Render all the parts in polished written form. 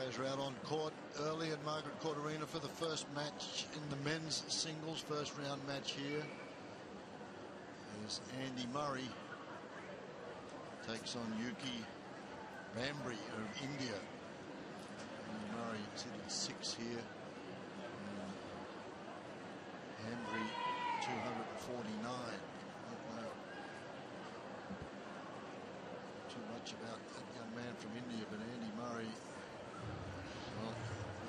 Players are out on court early at Margaret Court Arena for the first match in the men's singles. First round match here is Andy Murray takes on Yuki Bhambri of India. Andy Murray seated 6 here. Bhambri 249. Don't know too much about that young man from India, but Andy Murray, well,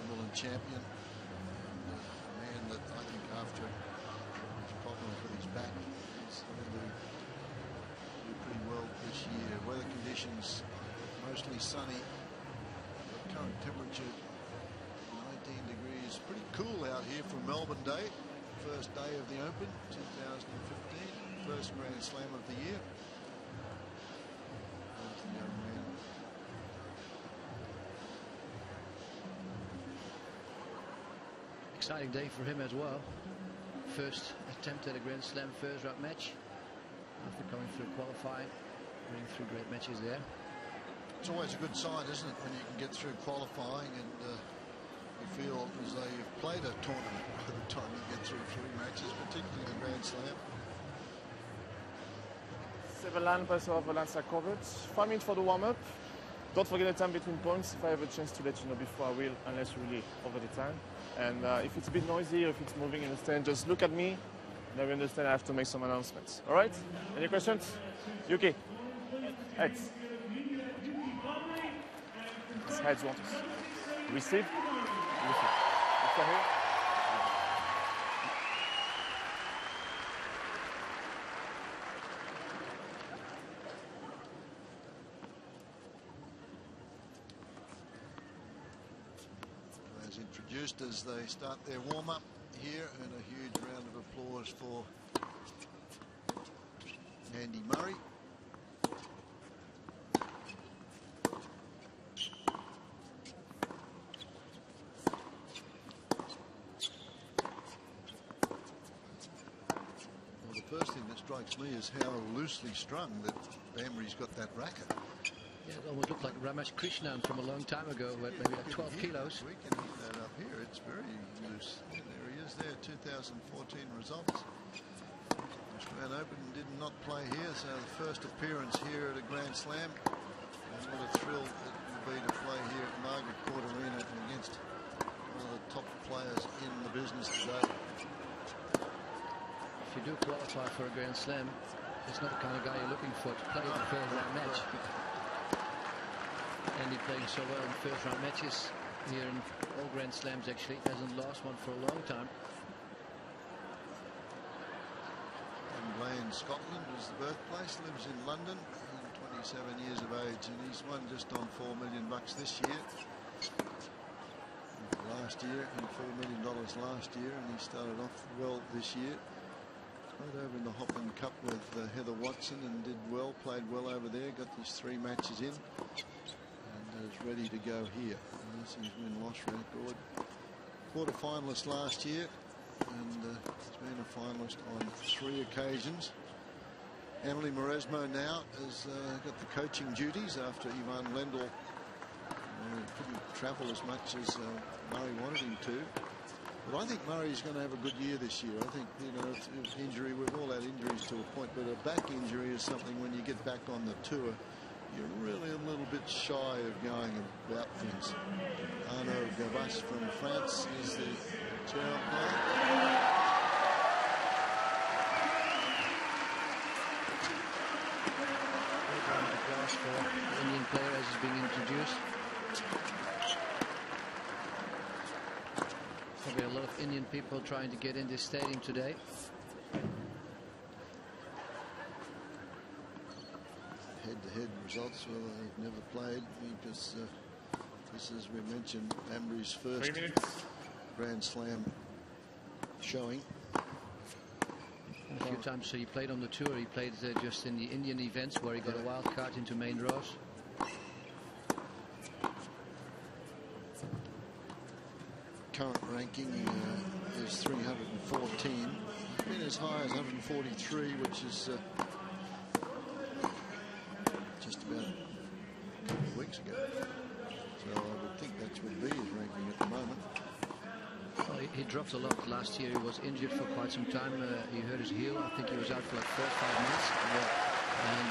Wimbledon champion, and a man that I think after his problems with his back, he's going to do pretty well this year. Weather conditions mostly sunny. The current temperature 19 degrees. Pretty cool out here for Melbourne Day. First day of the Open 2015. First Grand Slam of the year. There's the young man. Exciting day for him as well. First attempt at a Grand Slam first round match after coming through qualifying, running through great matches there. It's always a good sign, isn't it, when you can get through qualifying and you feel as though you've played a tournament by the time you get through 3 matches, particularly the Grand Slam. 7 land pass over lands are covered. 5 minutes for the warm-up. Don't forget the time between points. If I have a chance to let you know before, I will, unless really over the time. And if it's a bit noisy or if it's moving in the stand, just look at me. Then we understand I have to make some announcements. All right? Any questions? Yuki? Heads. It's heads want us. Receive. Receive. It's here. As introduced as they start their warm-up here, and a huge round of applause for Andy Murray. Well, the first thing that strikes me is how loosely strung that Bhambri's got that racket. Yeah, it almost looked like Ramesh Krishnan from a long time ago, but maybe like 12 kilos. We can hit that up here. It's very loose. Yeah, there he is there, 2014 results. Australian Open did not play here, so the first appearance here at a Grand Slam. And what a thrill it will be to play here at Margaret Court Arena against one of the top players in the business today. If you do qualify for a Grand Slam, it's not the kind of guy you're looking for to play in the first round match. And he's playing so well in first round matches here in all Grand Slams actually. Hasn't lost one for a long time. Lane, Scotland was the birthplace, lives in London, 27 years of age, and he's won just on $4 million this year. Last year, and $4 million last year, and he started off well this year. Played over in the Hoppen Cup with Heather Watson and did well, played well over there, got his 3 matches in, and is ready to go here. And that's his win-loss record. Quarter-finalist last year, and he's been a finalist on 3 occasions. Emily Mauresmo now has got the coaching duties after Ivan Lendl couldn't travel as much as Murray wanted him to. But I think Murray's going to have a good year this year. I think, you know, injury, we've all had injuries to a point, but a back injury is something when you get back on the tour, you're really a little bit shy of going about things. Arnaud Gavas from France is the chair umpire. For the Indian player as he's being introduced. Probably a lot of Indian people trying to get in this stadium today. Head-to-head results, well, they've never played because this is, we mentioned, Bhambri's first Grand Slam showing. A few times, so he played on the tour. He played just in the Indian events where he got a wild card into main draws. Current ranking is 314. Been as high as 143, which is just about a couple of weeks ago. So So I would think that's would be his ranking at the moment. Well, he dropped a lot last year. He was injured for quite some time. He hurt his heel. I think he was out for like 4 or 5 months. Yeah. And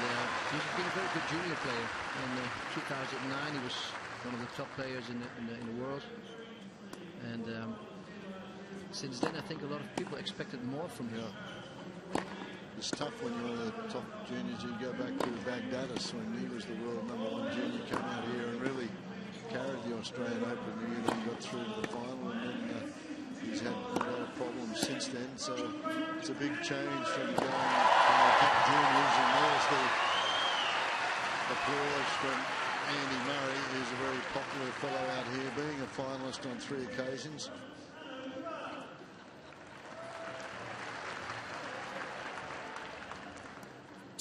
he's been a very good junior player. In 2009, he was one of the top players in the world. And since then, I think a lot of people expected more from him. Yeah. It's tough when you're one of the top juniors. You go back to Baghdadis when he was the world #1 junior, come out here and really carried the Australian Open. And then got through to the final, and then he's had a lot of problems since then. So it's a big change from going from the top juniors. And there's the applause from Andy Murray, who's a very popular fellow out here, being a finalist on 3 occasions.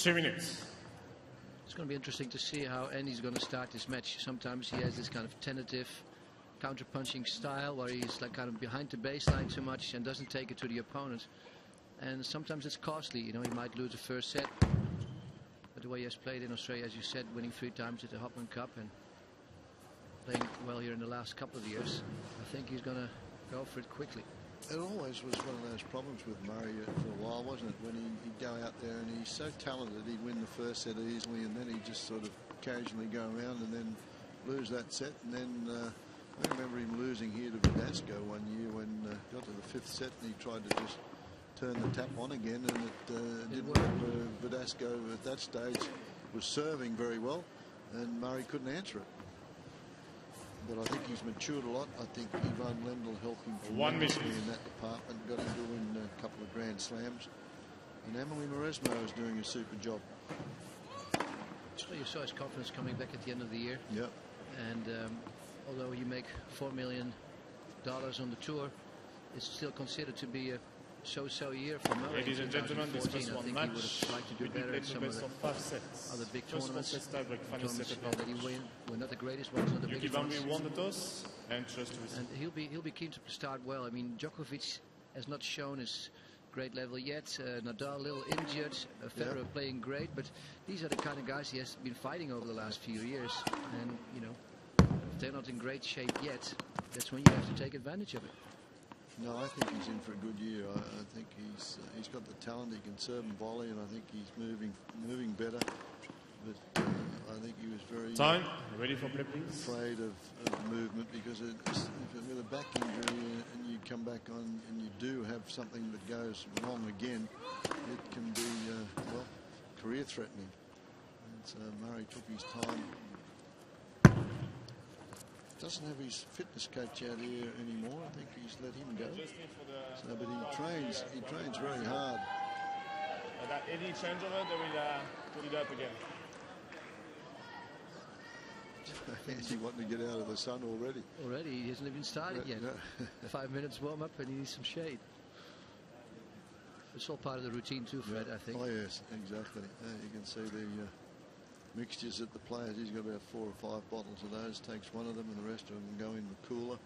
Minutes. It's going to be interesting to see how Andy's going to start this match. Sometimes he has this kind of tentative counter-punching style where he's like kind of behind the baseline too much and doesn't take it to the opponent. And sometimes it's costly. You know, he might lose the first set. But the way he has played in Australia, as you said, winning 3 times at the Hopman Cup and playing well here in the last couple of years, I think he's going to go for it quickly. It always was one of those problems with Murray for a while, wasn't it? When he'd go out there and he's so talented, he'd win the first set easily, and then he'd just sort of occasionally go around and then lose that set. And then I remember him losing here to Vidasco one year when got to the 5th set and he tried to just turn the tap on again, and it didn't work. Vidasco at that stage was serving very well, and Murray couldn't answer it. But I think he's matured a lot. I think Ivan Lendl helped him tremendously in that department, got him to win a couple of Grand Slams. And Emily Mauresmo is doing a super job. So you saw his confidence coming back at the end of the year. Yep. And although you make $4 million on the tour, it's still considered to be a so-so year for Murray. Ladies and gentlemen, this was one match. He would have liked to do better at some of the other big tournaments. That he were not the greatest ones, not the Yuki biggest ones. Bhambri won the toss and chose to receive. And he'll be keen to start well. I mean, Djokovic has not shown his great level yet. Nadal a little injured. Federer playing great, but these are the kind of guys he has been fighting over the last few years. And you know, if they're not in great shape yet, that's when you have to take advantage of it. No, I think he's in for a good year. I think he's got the talent. He can serve and volley, and I think he's moving better. But I think he was very ready for play, please. Afraid of movement, because with a back injury and you come back on and you do have something that goes wrong again, it can be well, career threatening. And so Murray took his time. Doesn't have his fitness coach out here anymore. I think he's let him go. So, but he trains very hard. At any changeover, they will put it up again. He wanting to get out of the sun already. Already, he hasn't even started yet. 5 minutes warm up and he needs some shade. It's all part of the routine too, Fred, I think. Oh yes, exactly. You can see the mixtures at the players. He's got about 4 or 5 bottles of those, takes one of them and the rest of them go in the cooler.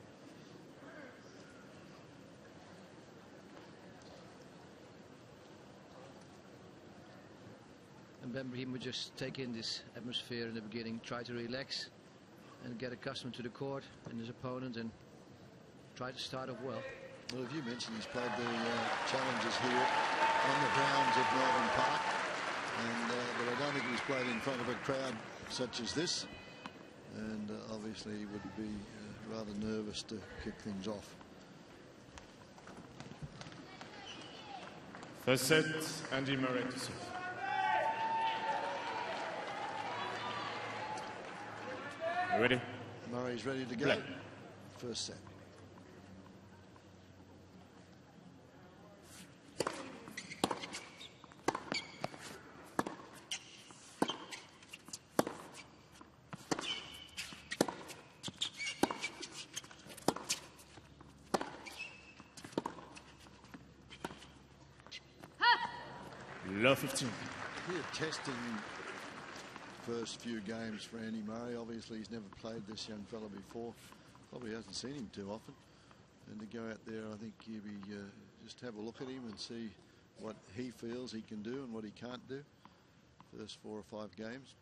And Bhambri would just take in this atmosphere in the beginning, try to relax and get accustomed to the court and his opponent, and try to start off well. Well, as you mentioned, he's played the challenges here on the grounds of Melbourne Park. But I don't think he's played in front of a crowd such as this, and obviously he would be rather nervous to kick things off. First set, Andy Murray to serve. You ready? Murray's ready to go. Play. First set. Low 15. Here testing first few games for Andy Murray. Obviously he's never played this young fella before. Probably hasn't seen him too often. And to go out there, I think he'll be just have a look at him and see what he feels he can do and what he can't do. First 4 or 5 games.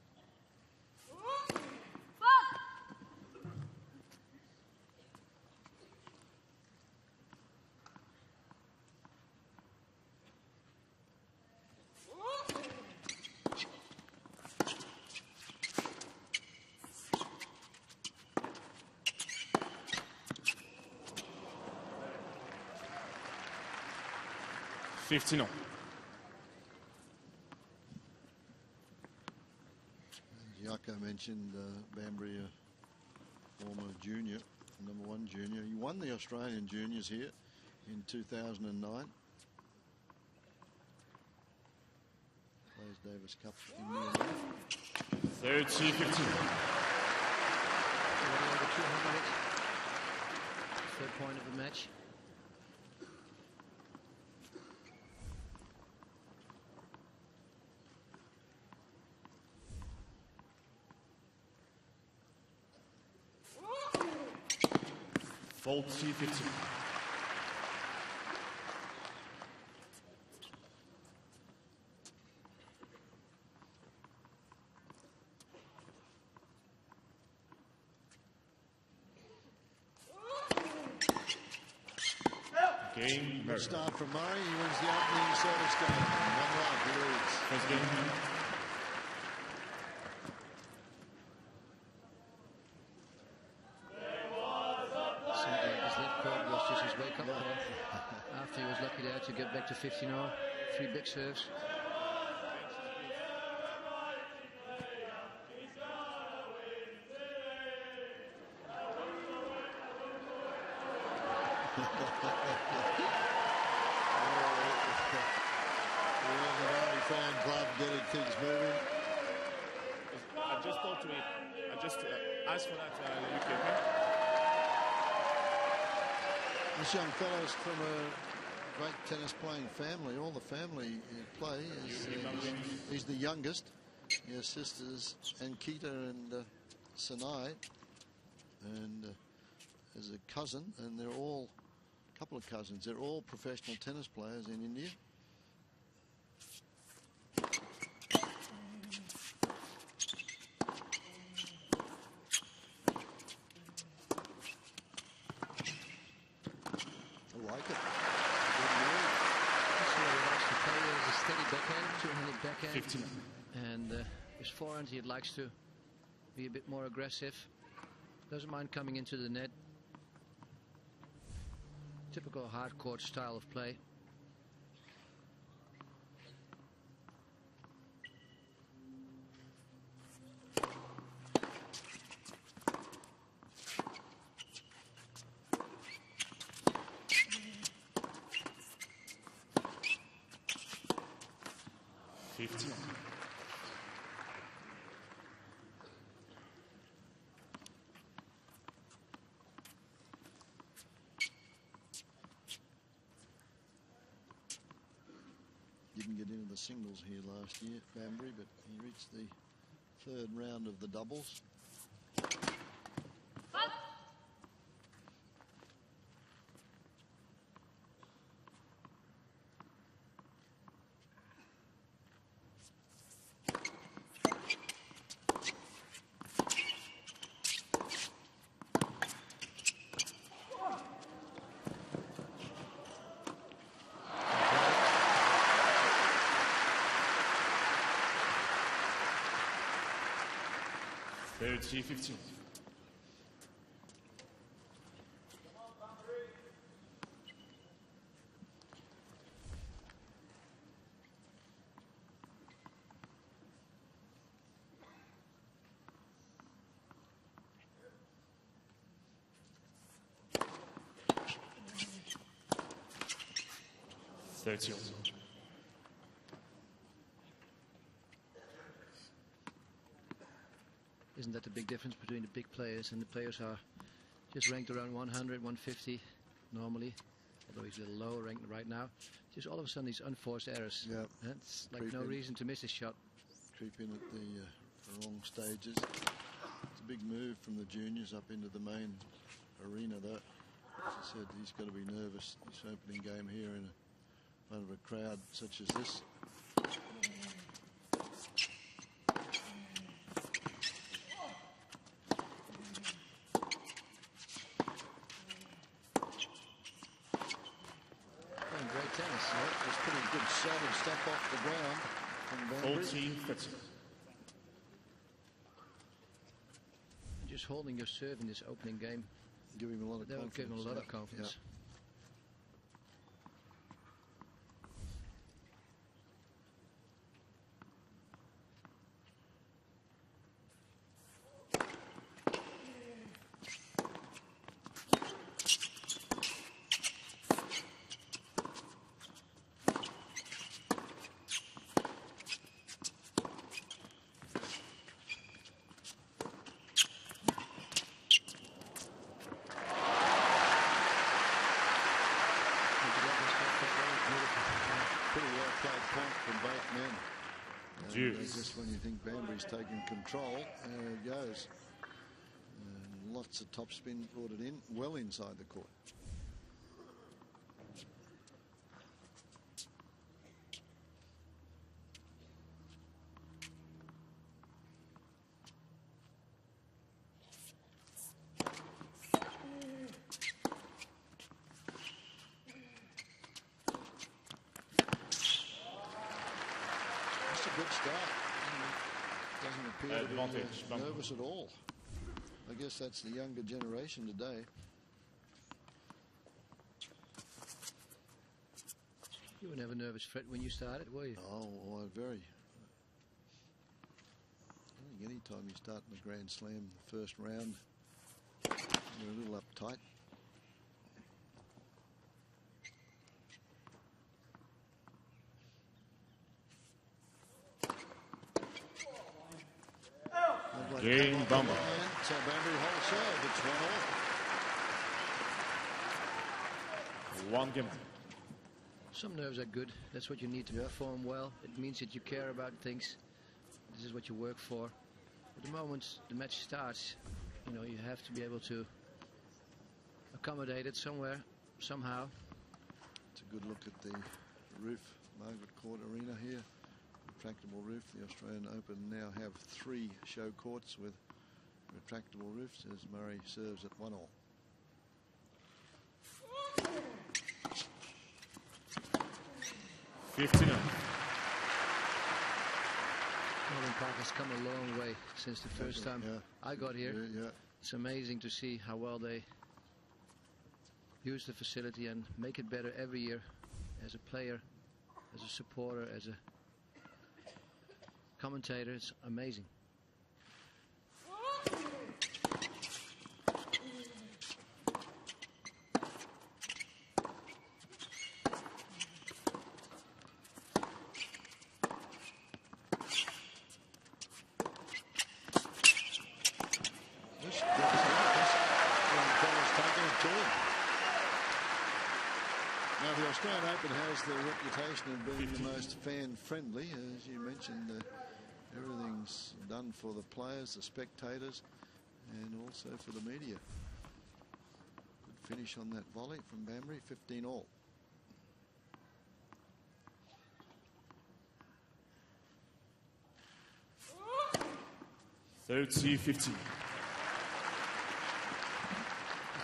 15 all. As Yucko mentioned, Bhambri, former junior, #1 junior. He won the Australian juniors here in 2009. Plays Davis Cup in the 30-15. Third point of the match. Fault C15. Game. Good start from Murray. He wins the opening service game. 1-1, he leads. First game. After he was lucky there to get back to 15-0, 3 big serves. The fan club getting things moving. I just talked to him. I just asked for that Yuki. This young fellow's from a great tennis playing family. All the family play. He's the youngest. He has sisters Ankita and Sanai, and there's a cousin, and they're all a couple of cousins. They're all professional tennis players in India. I like it. Good move. So he likes to play as a steady backhand, 200 backhand. 15. And his forehand, he likes to be a bit more aggressive. Doesn't mind coming into the net. Typical hard court style of play. Didn't get into the singles here last year, Bhambri, but he reached the third round of the doubles. G15. Isn't that the big difference between the big players and the players are just ranked around 100, 150 normally, although he's a little low ranked right now. Just all of a sudden these unforced errors. Yeah. That's like no reason to miss a shot. Creep in at the wrong stages. It's a big move from the juniors up into the main arena though. As I said, he's got to be nervous this opening game here in front of a crowd such as this. Solid step off the ground from Bhambri. Just holding your serve in this opening game. Give him a lot of confidence. Give him a lot of confidence. well-played point from both men. And just when you think Bhambri's taken control, there it goes. And lots of topspin, brought it in, well inside the court. Good start. Doesn't appear to be nervous at all. I guess that's the younger generation today. You were never nervous, Fred, when you started, were you? Oh, very. I think any time you start in the Grand Slam, the first round, you're a little uptight. Yuki Bhambri. So Bhambri whole serve, it's 1-all. 1 game. Some nerves are good. That's what you need to perform well. It means that you care about things. This is what you work for. At the moment the match starts, you know, you have to be able to accommodate it somewhere, somehow. It's a good look at the roof, Margaret Court Arena here. Retractable roof. The Australian Open now have 3 show courts with retractable roofs as Murray serves at 1-all. Northern Park has come a long way since the first time I got here. It's amazing to see how well they use the facility and make it better every year. As a player, as a supporter, as a commentator, it's amazing. Now the Australian Open has the reputation of being the most fan-friendly. As you mentioned, everything's done for the players, the spectators, and also for the media. Good finish on that volley from Bhambri, 15-all. It's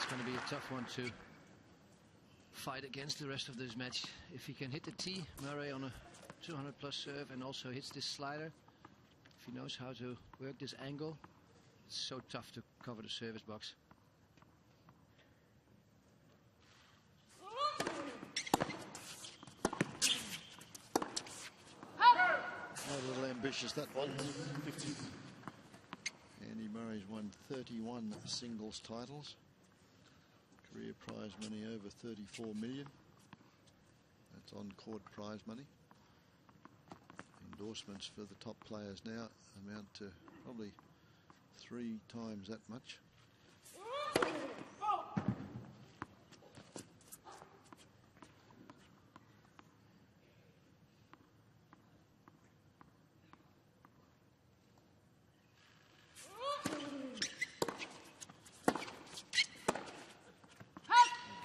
going to be a tough one to fight against the rest of this match. If he can hit the tee, Murray on a 200+ serve, and also hits this slider, if he knows how to work this angle, it's so tough to cover the service box. A little ambitious, that one. Andy Murray's won 31 singles titles. Career prize money over 34 million. That's on-court prize money. Endorsements for the top players now amount to probably 3 times that much.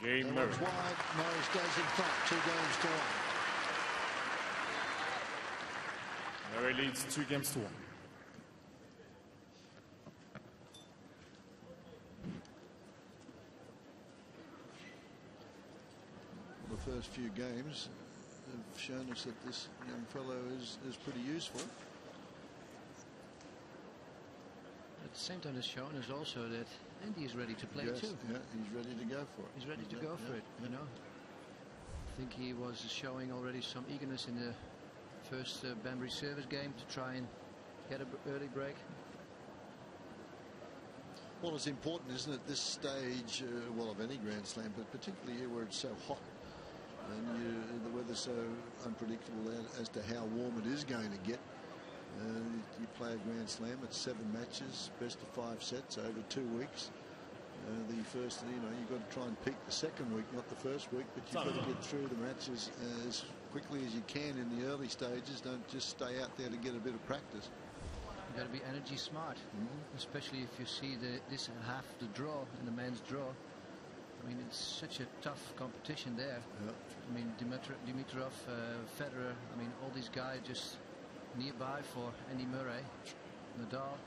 Game Murray. Wide, Murray stays in front, 2 games to 1. Murray leads 2 games to 1. The first few games have shown us that this young fellow is pretty useful. At the same time, it's shown us also that Andy is ready to play too. Yeah, he's ready to go for it. He's ready to go for it, you know. I think he was showing already some eagerness in the first Bhambri service game to try and get an early break. Well, it's important, isn't it, this stage, well, of any Grand Slam, but particularly here where it's so hot and the weather's so unpredictable as to how warm it is going to get. You play a Grand Slam, it's 7 matches, best of 5 sets over 2 weeks. the first, you've got to try and peak the second week, not the first week, but you've got to get through the matches as quickly as you can in the early stages. Don't just stay out there to get a bit of practice. You've got to be energy smart, especially if you see this half the draw in the men's draw. I mean, it's such a tough competition there. Yep. I mean, Dimitrov, Federer, I mean, all these guys just nearby for Andy Murray, Nadal.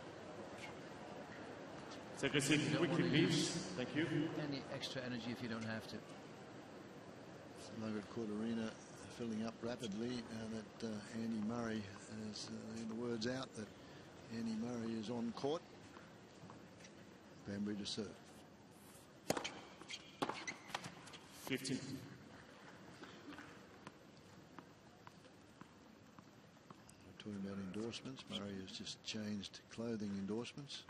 Take a seat quickly, please. Thank you. Any extra energy if you don't have to. Margaret Court Arena filling up rapidly, and that Andy Murray has the words out that Andy Murray is on court. Bhambri to serve. 15. We're talking about endorsements. Murray has just changed clothing endorsements.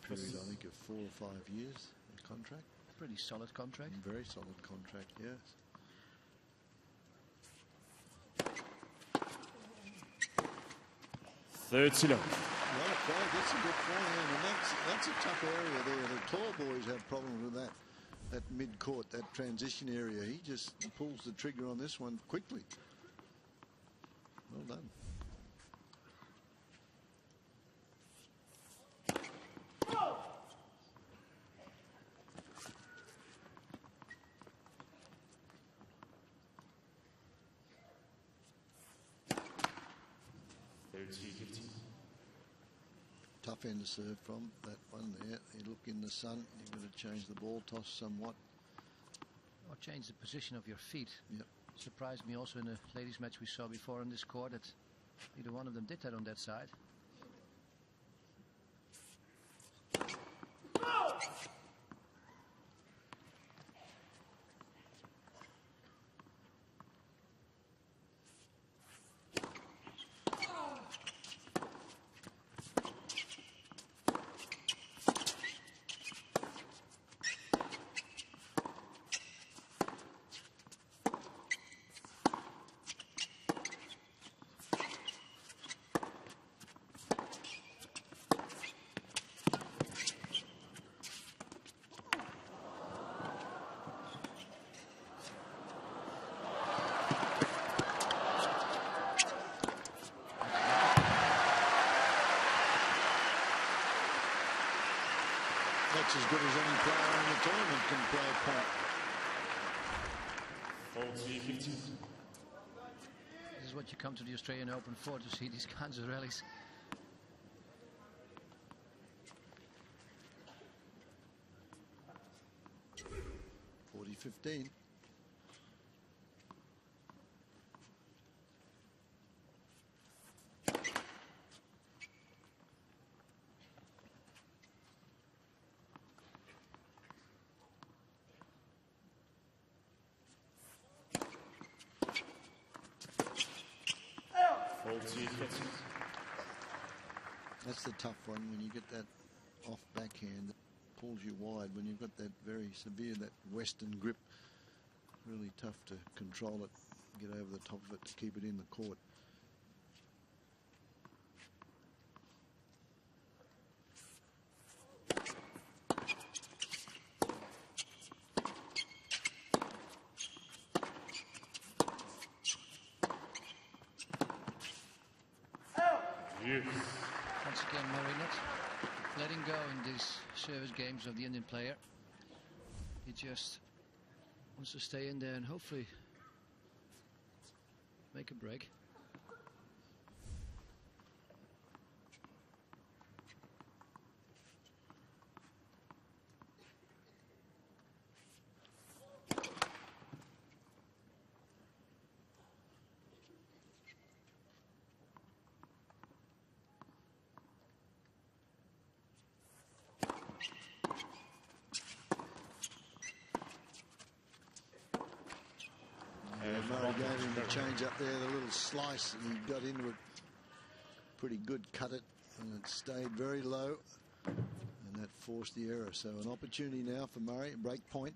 Period, I think, of 4 or 5 years, the contract. Pretty solid contract. Very solid contract, yes. Third silo. Well, that's a good forehand, and that's a tough area there. The tall boys have problems with that mid-court, that transition area. He just pulls the trigger on this one quickly. Well done. Tough end to serve from that one there. You look in the sun, you've got to change the ball toss somewhat. Or change the position of your feet. Yep. Surprised me also in the ladies match we saw before on this court that neither one of them did that on that side. That's as good as any player in the tournament can play a point. 40-15. This is what you come to the Australian Open for, to see these kinds of rallies. (40-15). That's the tough one, when you get that off backhand that pulls you wide, when you've got that very severe, that western grip. Really tough to control it, get over the top of it to keep it in the court. Once again, Murray not letting go in these service games of the Indian player. He just wants to stay in there and hopefully make a break. Murray gave him the change up there, the little slice, and he got into it pretty good, cut it, and it stayed very low, and that forced the error. So an opportunity now for Murray, break point.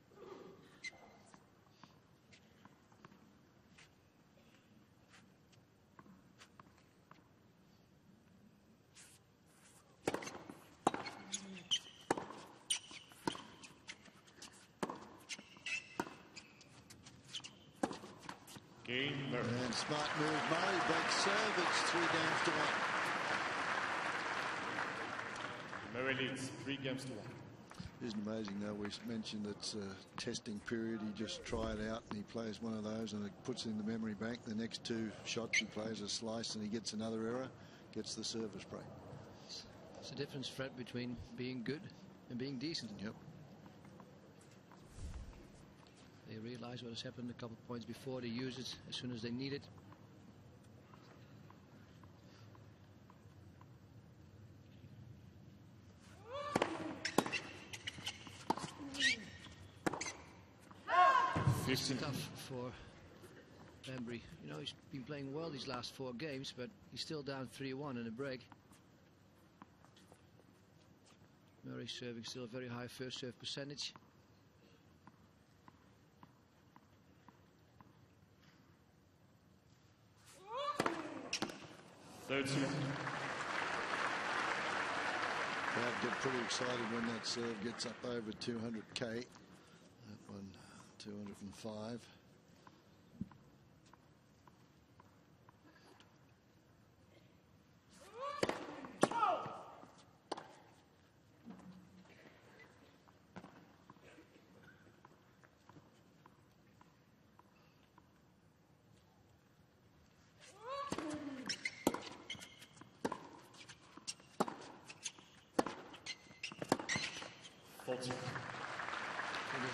Game Murray. And smart move, Murray. Breaks serve. It's 3 games to 1. Murray leads 3 games to 1. Isn't amazing though? We mentioned it's a testing period. He just tried out and he plays one of those and it puts it in the memory bank. The next 2 shots he plays a slice and he gets another error, gets the service break. It's a difference, Fred, between being good and being decent. Yep. They realize what has happened a couple of points before. They use it as soon as they need it. It's tough for Bhambri. You know, he's been playing well these last 4 games, but he's still down 3-1 in a break. Murray serving still a very high first serve percentage. Third serve. Crowd get pretty excited when that serve gets up over 200k. That one 205.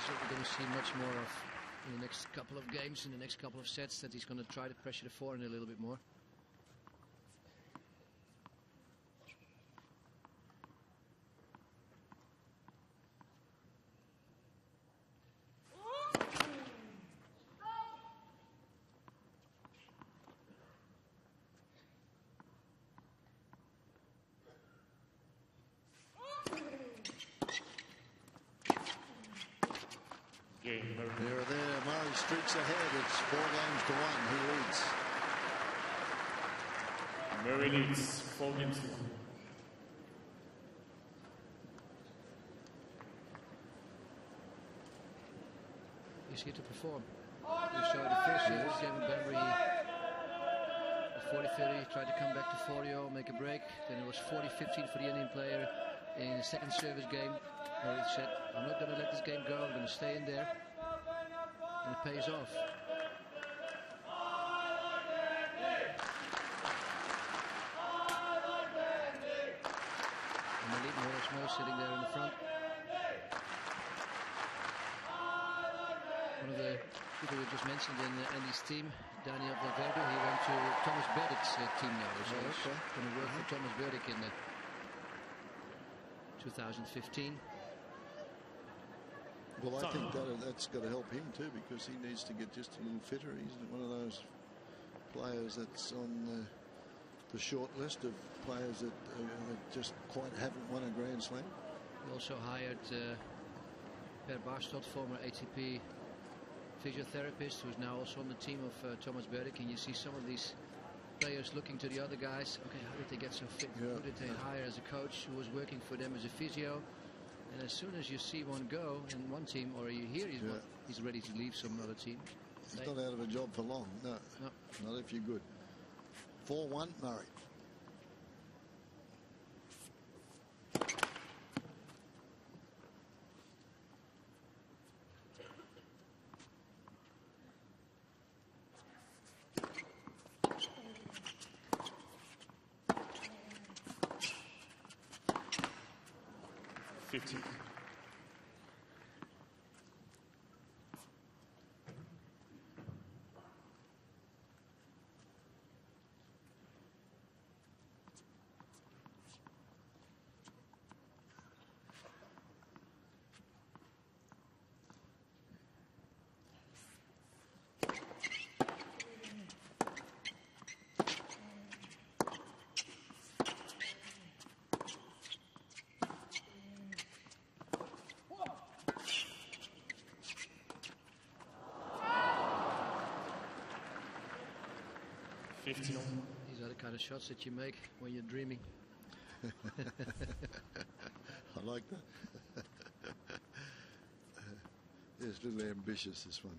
We're going to see much more of in the next couple of games, in the next couple of sets, that he's going to try to pressure the forehand a little bit more. There, Murray streaks ahead. It's 4 games to 1. He leads. Murray leads 4 games to 1. He's here to perform. We saw the first set with Kevin Bhambri at 40-30, tried to come back to 40-0, make a break. Then it was 40-15 for the Indian player in the second service game. Murray said, I'm not going to let this game go, I'm going to stay in there. And it pays off. And the lead, Morris Moore sitting there in the front. One of the people we just mentioned in Andy's team, Daniel Valverde, he went to Thomas Burdick's team now. So he's going to work for Thomas Burdick in 2015. Well, I think that's got to help him too, because he needs to get just a little fitter. He's one of those players that's on the short list of players that just quite haven't won a Grand Slam. We also hired Per Barstad, former ATP physiotherapist, who's now also on the team of Thomas Burdick. And you see some of these players looking to the other guys. Okay, how did they get so fit? Yeah. Who did they hire as a coach who was working for them as a physio? And as soon as you see one go in one team, or you hear he's ready to leave some other team. He's not out of a job for long. No. Not if you're good. 4-1 Murray. These are the kind of shots that you make when you're dreaming. I like that. It's a little ambitious, this one.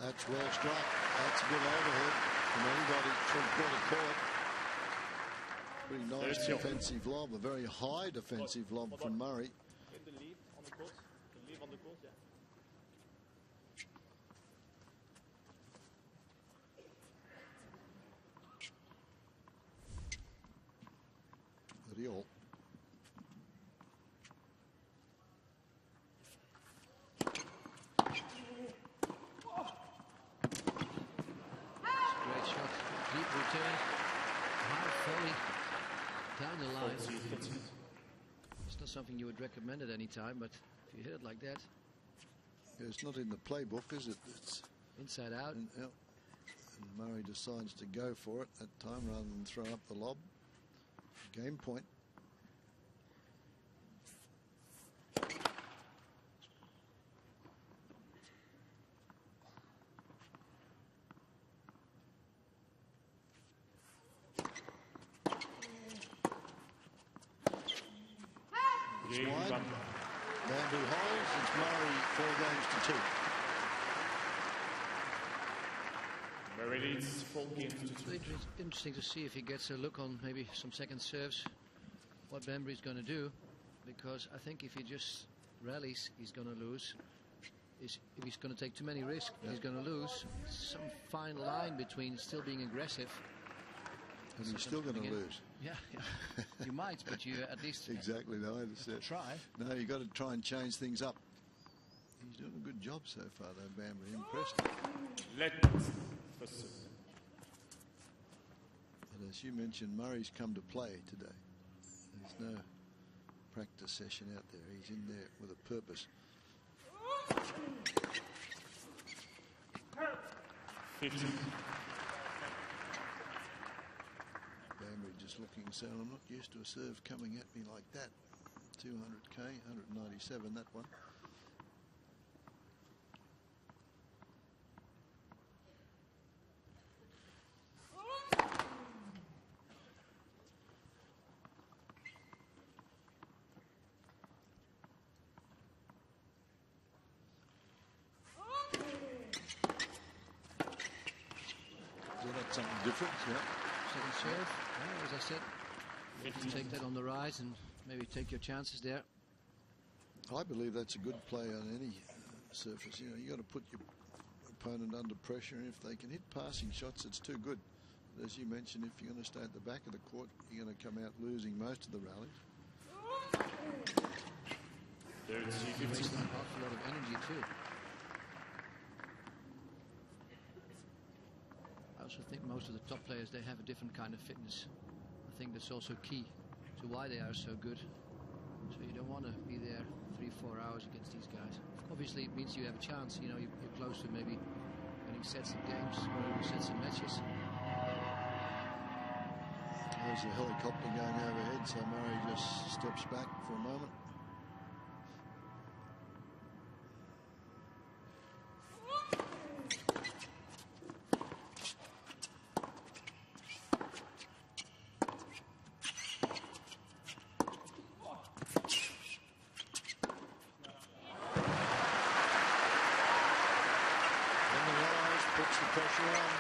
That's well struck. That's a good overhead from anybody from quarter court. Pretty nice defensive lob, a very high defensive lob from Murray. In the lead on the court. The lead on the court, yeah. Real. Great shot, deep return, high volley down the line. It's not something you would recommend at any time, but if you hit it like that, It's not in the playbook, is it? It's inside out. and Murray decides to go for it that time rather than throw up the lob. Game point. It's wide. Bamboo holds. It's Murray 4 games to 2. Murray leads 4 games to 2. It's interesting to see if he gets a look on maybe some second serves, what Bambry is going to do, because I think if he just rallies, he's going to lose. If he's going to take too many risks, he's going to lose. Some fine line between still being aggressive. And he's still going to lose. Yeah, you might, but you at least Exactly the way to it. try. No, you've got to try and change things up. He's doing a good job so far, though, Bambry. Impressed. Let first serve. But as you mentioned, Murray's come to play today. There's no practice session out there. He's in there with a purpose. 15. Bambry just looking, saying, I'm not used to a serve coming at me like that. 200k, 197, that one. Is that something different? Yeah. Second serve, yeah, as I said, you have to take that on the rise and maybe take your chances there. I believe that's a good play on any surface. You know, you got to put your opponent under pressure, and if they can hit passing shots, it's too good. But as you mentioned, if you're going to stay at the back of the court, you're going to come out losing most of the rallies. Wasting an awful lot of energy too. I also think most of the top players, they have a different kind of fitness. I think that's also key to why they are so good. So you don't want to be there 3-4 hours against these guys. Obviously, it means you have a chance. You know, you're close to maybe winning sets of games or even sets of matches. There's a helicopter going overhead, so Murray just steps back for a moment. Puts the pressure on.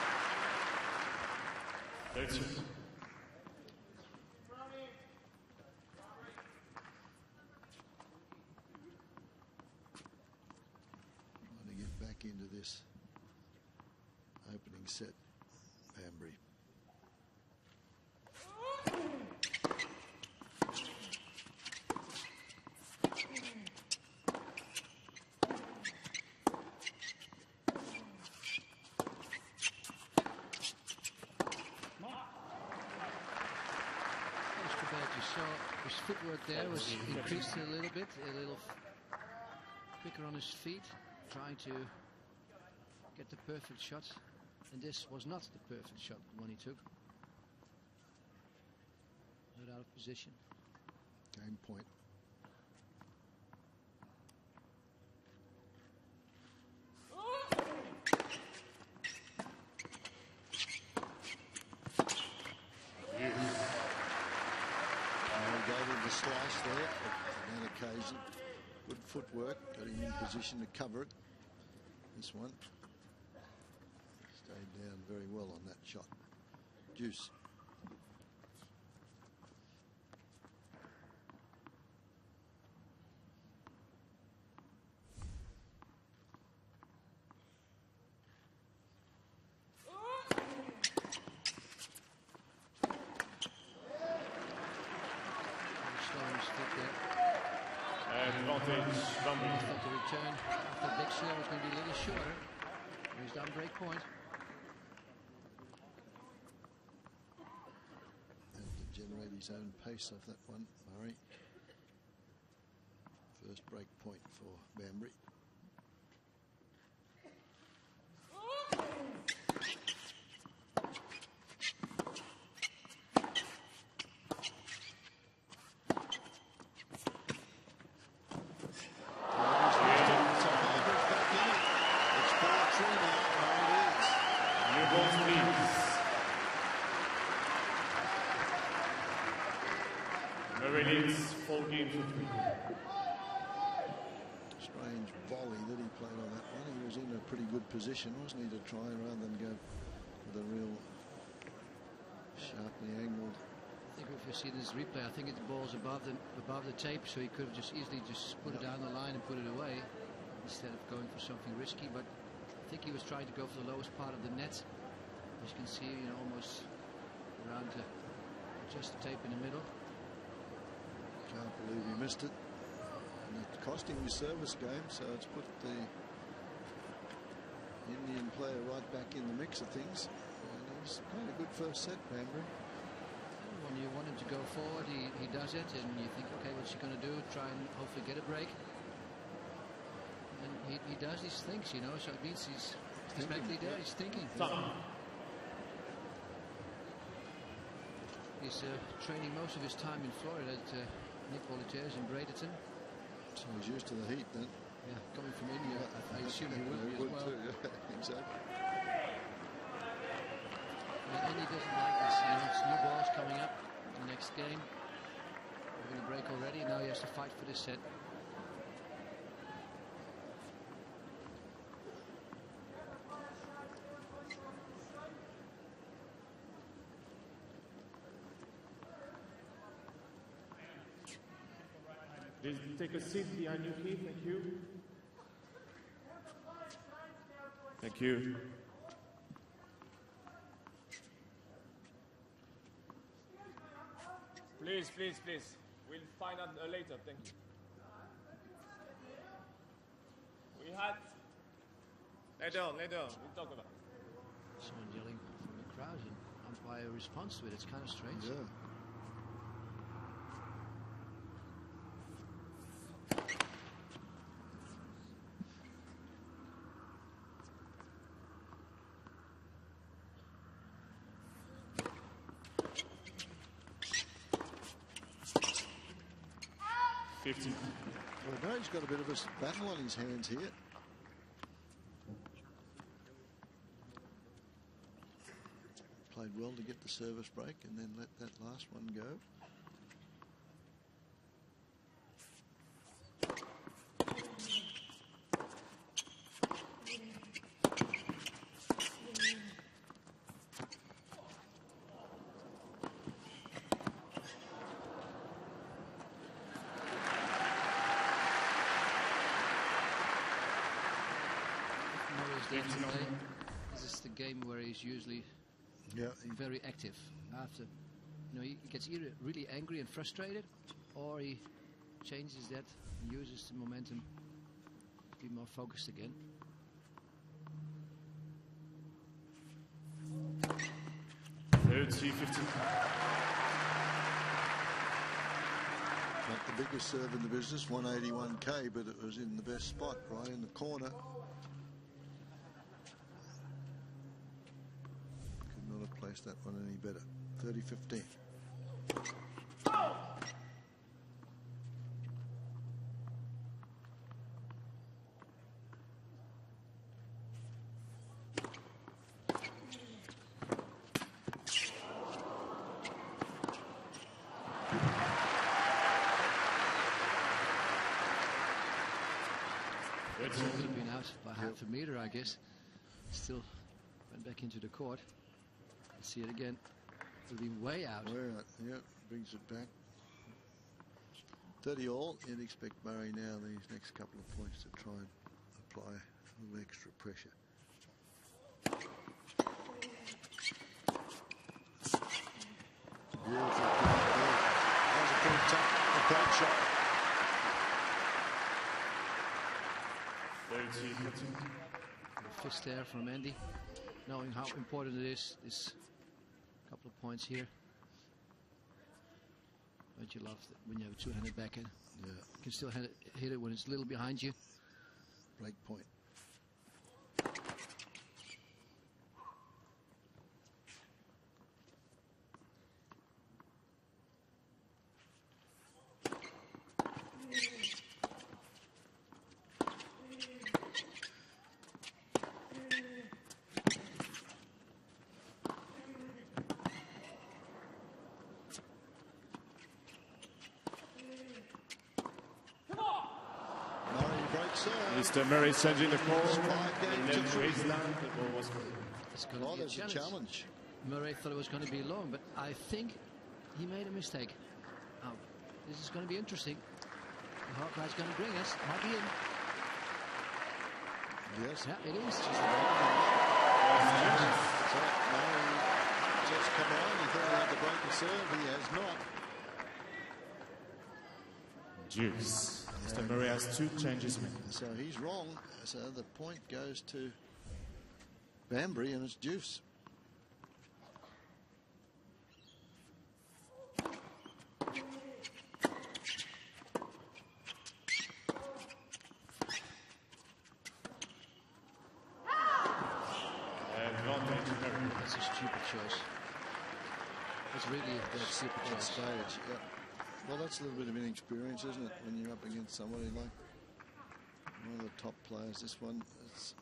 That's it. Trying to get back into this opening set, Bambry. His footwork there was increased a little bit, a little quicker on his feet, trying to get the perfect shot. And this was not the perfect shot, the one he took. Not out of position. Game point. Slice there on that occasion. Good footwork, got him in position to cover it. This one. Stayed down very well on that shot. Deuce. Advantage, Bhambri. I thought the return after big share was going to be a little shorter. He's down break point. And to generate his own pace off that one, Murray. First break point for Bhambri. Strange volley that he played on that one. He was in a pretty good position, wasn't he, to try rather than go with a real sharply angled. I think if you see this replay, I think the ball's above the tape, so he could have just easily just put it down the line and put it away instead of going for something risky. But I think he was trying to go for the lowest part of the net. As you can see, almost around just the tape in the middle. Can't believe he missed it. And it cost him his service game, so it's put the Indian player right back in the mix of things. And he's played a good first set, Bhambri. When you want him to go forward, he does it, and you think, okay, what's he going to do? Try and hopefully get a break. And he does these things, so it means he's mentally there, he's thinking. He's training most of his time in Florida at Nick Volitaire's in Bradenton. So he's used to the heat then. Yeah, coming from India, I assume he would be as well. Too, yeah, exactly. And he doesn't like this. It's new balls coming up in the next game. We're going to break already. Now he has to fight for this set. Please take a seat behind Yuki. Thank you. Thank you. Please. We'll find out later. Thank you. We had... Lay down. We'll talk about it. Someone yelling from the crowd and umpire responds to it. It's kind of strange. Yeah. Well, no, he's got a bit of a battle on his hands here. Played well to get the service break and then let that last one go. This is the game where he's usually very active. After, he gets either really angry and frustrated, or he changes that and uses the momentum to be more focused again. Not the biggest serve in the business, 181k, but it was in the best spot, right in the corner. Could not have placed that one any better. 30-15. Could have been out by half a meter, I guess. Still Went back into the court. Let's see it again. It'll be way out. Way out, yeah, brings it back. 30 all. You'd expect Murray now these next couple of points to try and apply a little extra pressure. Beautiful. That was a pretty tough approach shot. 30. Fist there from Andy, knowing how important it is, this couple of points here. Don't you love that when you have a two-handed backhand? Yeah. You can still hit it when it's a little behind you. Break point. Mr. Murray changing the call. It's 5 games to 3. The ball was It's going to Oh, be a there's a challenge. Murray thought it was going to be long, but I think he made a mistake. Oh, this is going to be interesting. The hard ride's going to bring us. Might be in. Yes. Yeah, it is. So Murray just come on. He thought he had the break and serve. He has not. Juice. Mr. Murray has 2 changes made. So he's wrong. So the point goes to Bhambri, and it's deuce. That's a stupid choice. It's really a stupid That choice. stage, yeah. Well, that's a little bit of inexperience, isn't it, when you're up against somebody like one of the top players. This one, that's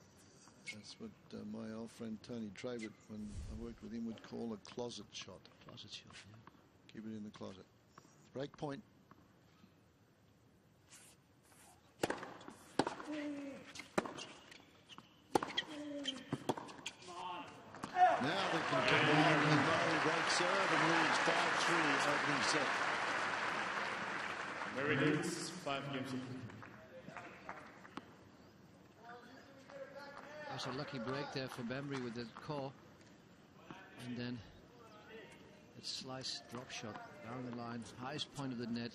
what my old friend Tony Travitt, when I worked with him, would call a closet shot. Closet shot, yeah. Keep it in the closet. Break point. Now they can come on and Murray break serve and leads 5-3 opening set. Murray leads 5 games. That was a lucky break there for Bhambri with that call. And then that slice drop shot down the line, highest point of the net.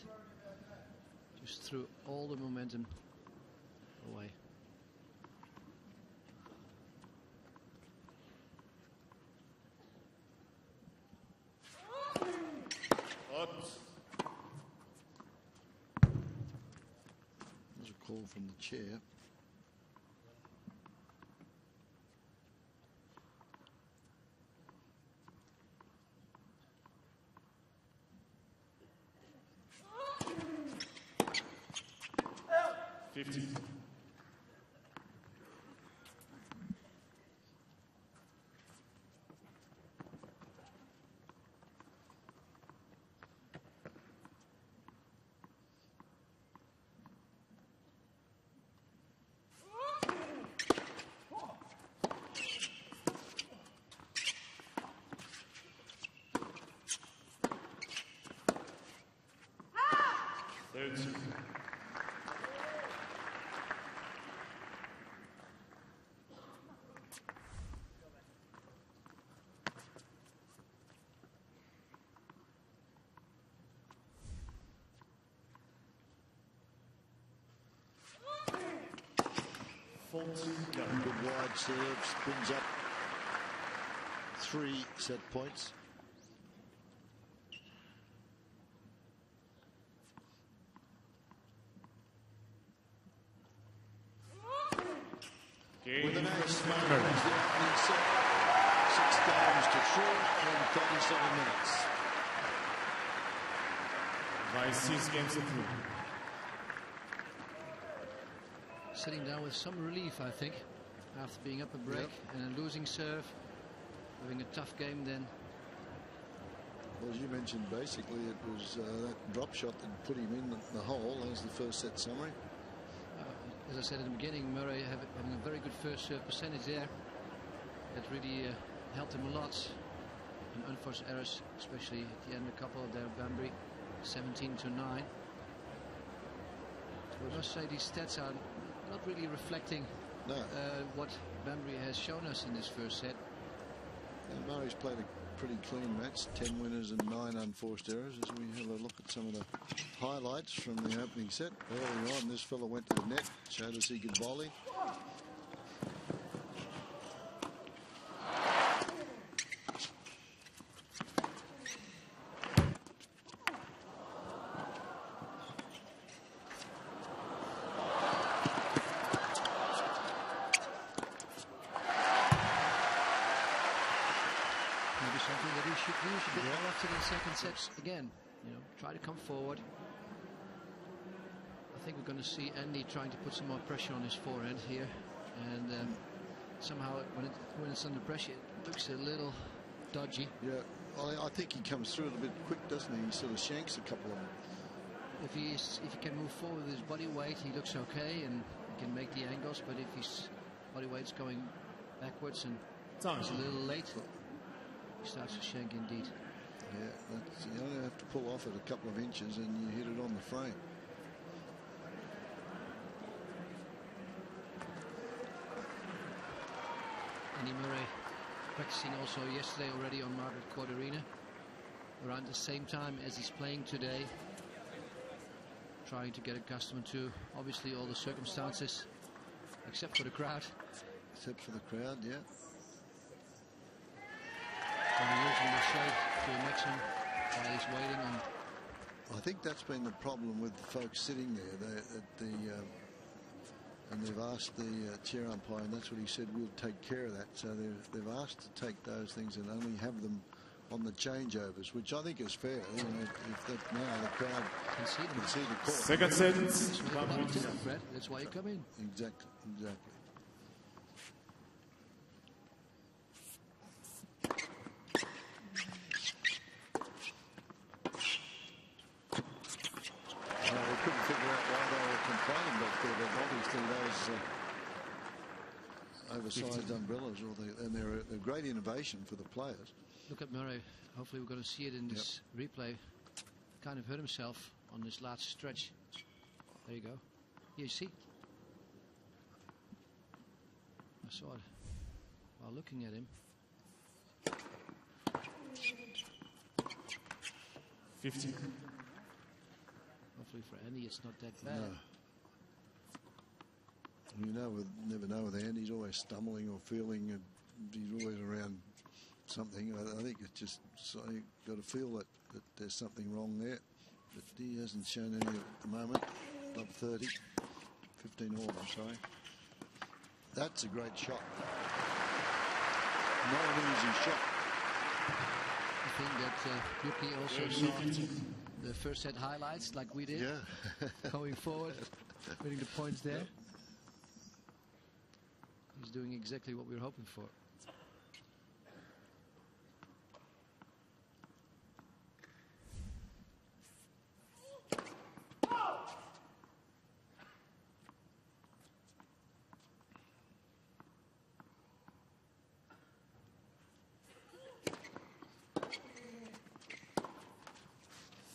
Just threw all the momentum away. There's a call from the chair. Good wide serves, brings up 3 set points. With an ace, Murray wins the opening set. 6 games to 3 in 37 minutes. By 6 games to 3. Sitting down with some relief, I think, after being up a break and a losing serve, having a tough game then. Well, as you mentioned, basically it was that drop shot that put him in the hole. There's the first set summary. As I said at the beginning, Murray having a very good first serve percentage there. that really helped him a lot. And unforced errors, especially at the end, a couple there, Bhambri, 17-9. We must say these stats are not really reflecting what Bhambri has shown us in this first set. And Murray's played a pretty clean match, 10 winners and 9 unforced errors. As we have a look at some of the highlights from the opening set. Early on, this fella went to the net, showed us he could volley. Second set again, try to come forward. I think we're going to see Andy trying to put some more pressure on his forehand here, and somehow when it's under pressure it looks a little dodgy. Yeah, I think he comes through it a bit quick, doesn't he? He sort of shanks a couple of them. If he can move forward with his body weight, he looks okay and he can make the angles, but if his body weight's going backwards and it's a little late, he starts to shank indeed. Yeah, you only have to pull off it a couple of inches and you hit it on the frame. Andy Murray practicing also yesterday already on Margaret Court Arena, around the same time as he's playing today, trying to get accustomed to obviously all the circumstances, except for the crowd. Except for the crowd, yeah. And using the shade to a maximum while he's waiting. And I think that's been the problem with the folks sitting there. And they've asked the chair umpire, and that's what he said, we'll take care of that. So they've asked to take those things and only have them on the changeovers, which I think is fair. If now the crowd can see the court. Second set. That's why you come in. Exactly. We couldn't figure out why they were complaining back there, but obviously those oversized umbrellas, and they're a great innovation for the players. Look at Murray. Hopefully we're going to see it in this replay. Kind of hurt himself on this last stretch. There you go. You see? I saw it while looking at him. 50. Hopefully for Andy it's not that bad. No. We never know with Andy. He's always stumbling or feeling, he's always around something. I think it's just, so you've got to feel that there's something wrong there. But he hasn't shown any at the moment. Above 30. 15 all, I'm sorry. That's a great shot. Not an easy shot. I think that Yuki also saw the first set highlights like we did. Yeah. Going forward, winning the points there. He's doing exactly what we were hoping for.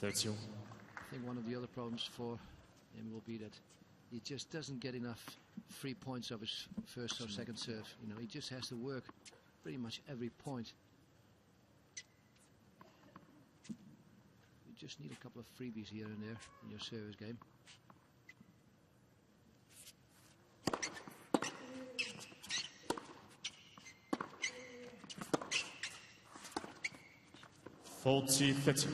I think one of the other problems for him will be that he just doesn't get enough free points of his first or second serve. He just has to work pretty much every point. You just need a couple of freebies here and there in your service game. (40-30).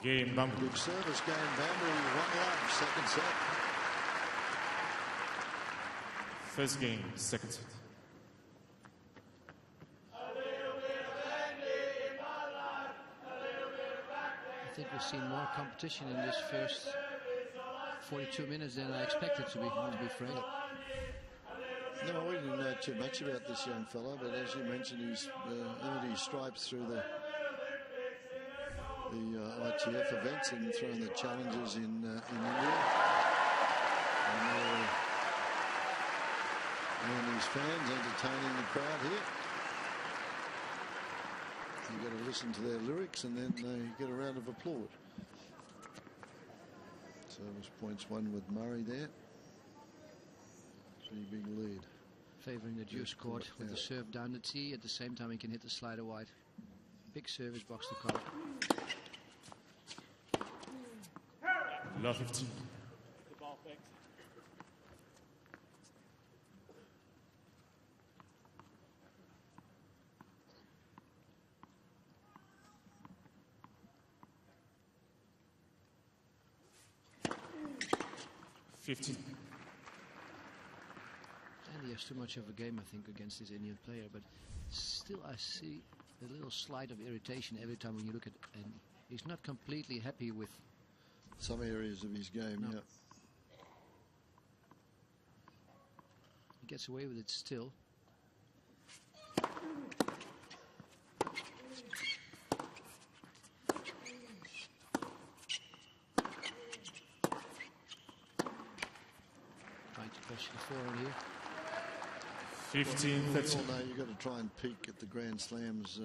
Game Bhambri. Good service game, Bhambri. 1-1, second set. First game, second set. I think we've seen more competition in this 42 minutes than I expected, to be frank. No, we didn't know too much about this young fella, but as you mentioned, he's earned his stripes through the ITF events and through the challenges in India. And his fans entertaining the crowd here. You've got to listen to their lyrics and then they get a round of applause. Service points won with Murray there. Pretty big lead. Favouring the deuce court with the serve down the tee. At the same time, he can hit the slider wide. Big service box to cover. Love 15. The ball fixed. And he has too much of a game, I think, against this Indian player. But still, I see a little slight of irritation every time when you look at. And he's not completely happy with some areas of his game. No. Yeah. He gets away with it still. Trying to push the forward here. 15, well, 13. No, you've got to try and peak at the Grand Slams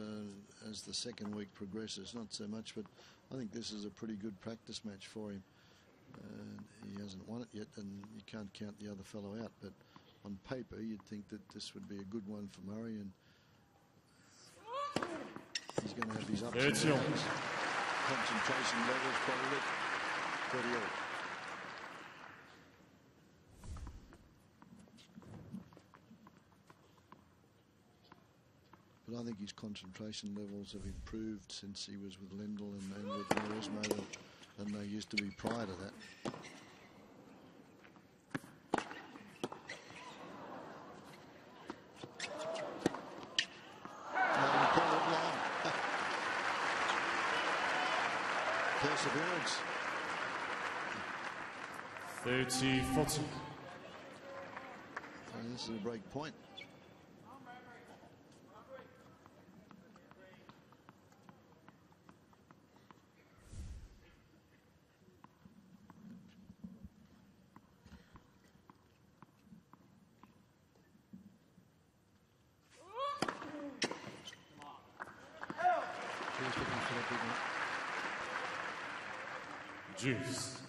as the second week progresses. Not so much, but I think this is a pretty good practice match for him. He hasn't won it yet, and you can't count the other fellow out. But on paper, you'd think that this would be a good one for Murray, and he's going to have his ups and downs. Concentration levels probably pretty old. But I think his concentration levels have improved since he was with Lendl and with Maresmo than they used to be prior to that. Perseverance. 30-40. And this is a break point. Juice.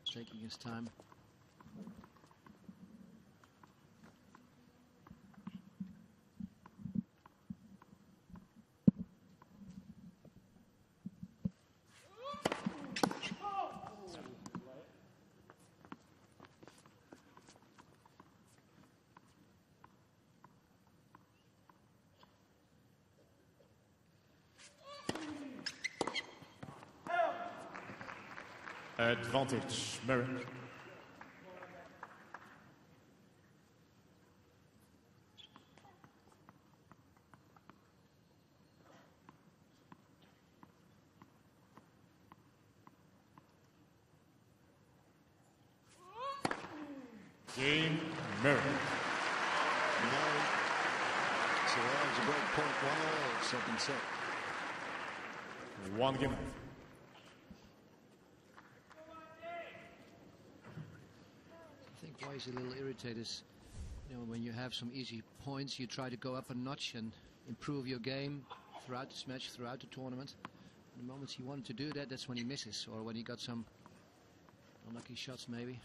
Taking his time. Advantage, Murray. Game, Murray. So that was a break point, 1-all, second set. One game. I think why he's a little irritated is, you know, when you have some easy points, you try to go up a notch and improve your game throughout this match, throughout the tournament. The moments he wanted to do that, that's when he misses, or when he got some unlucky shots, maybe.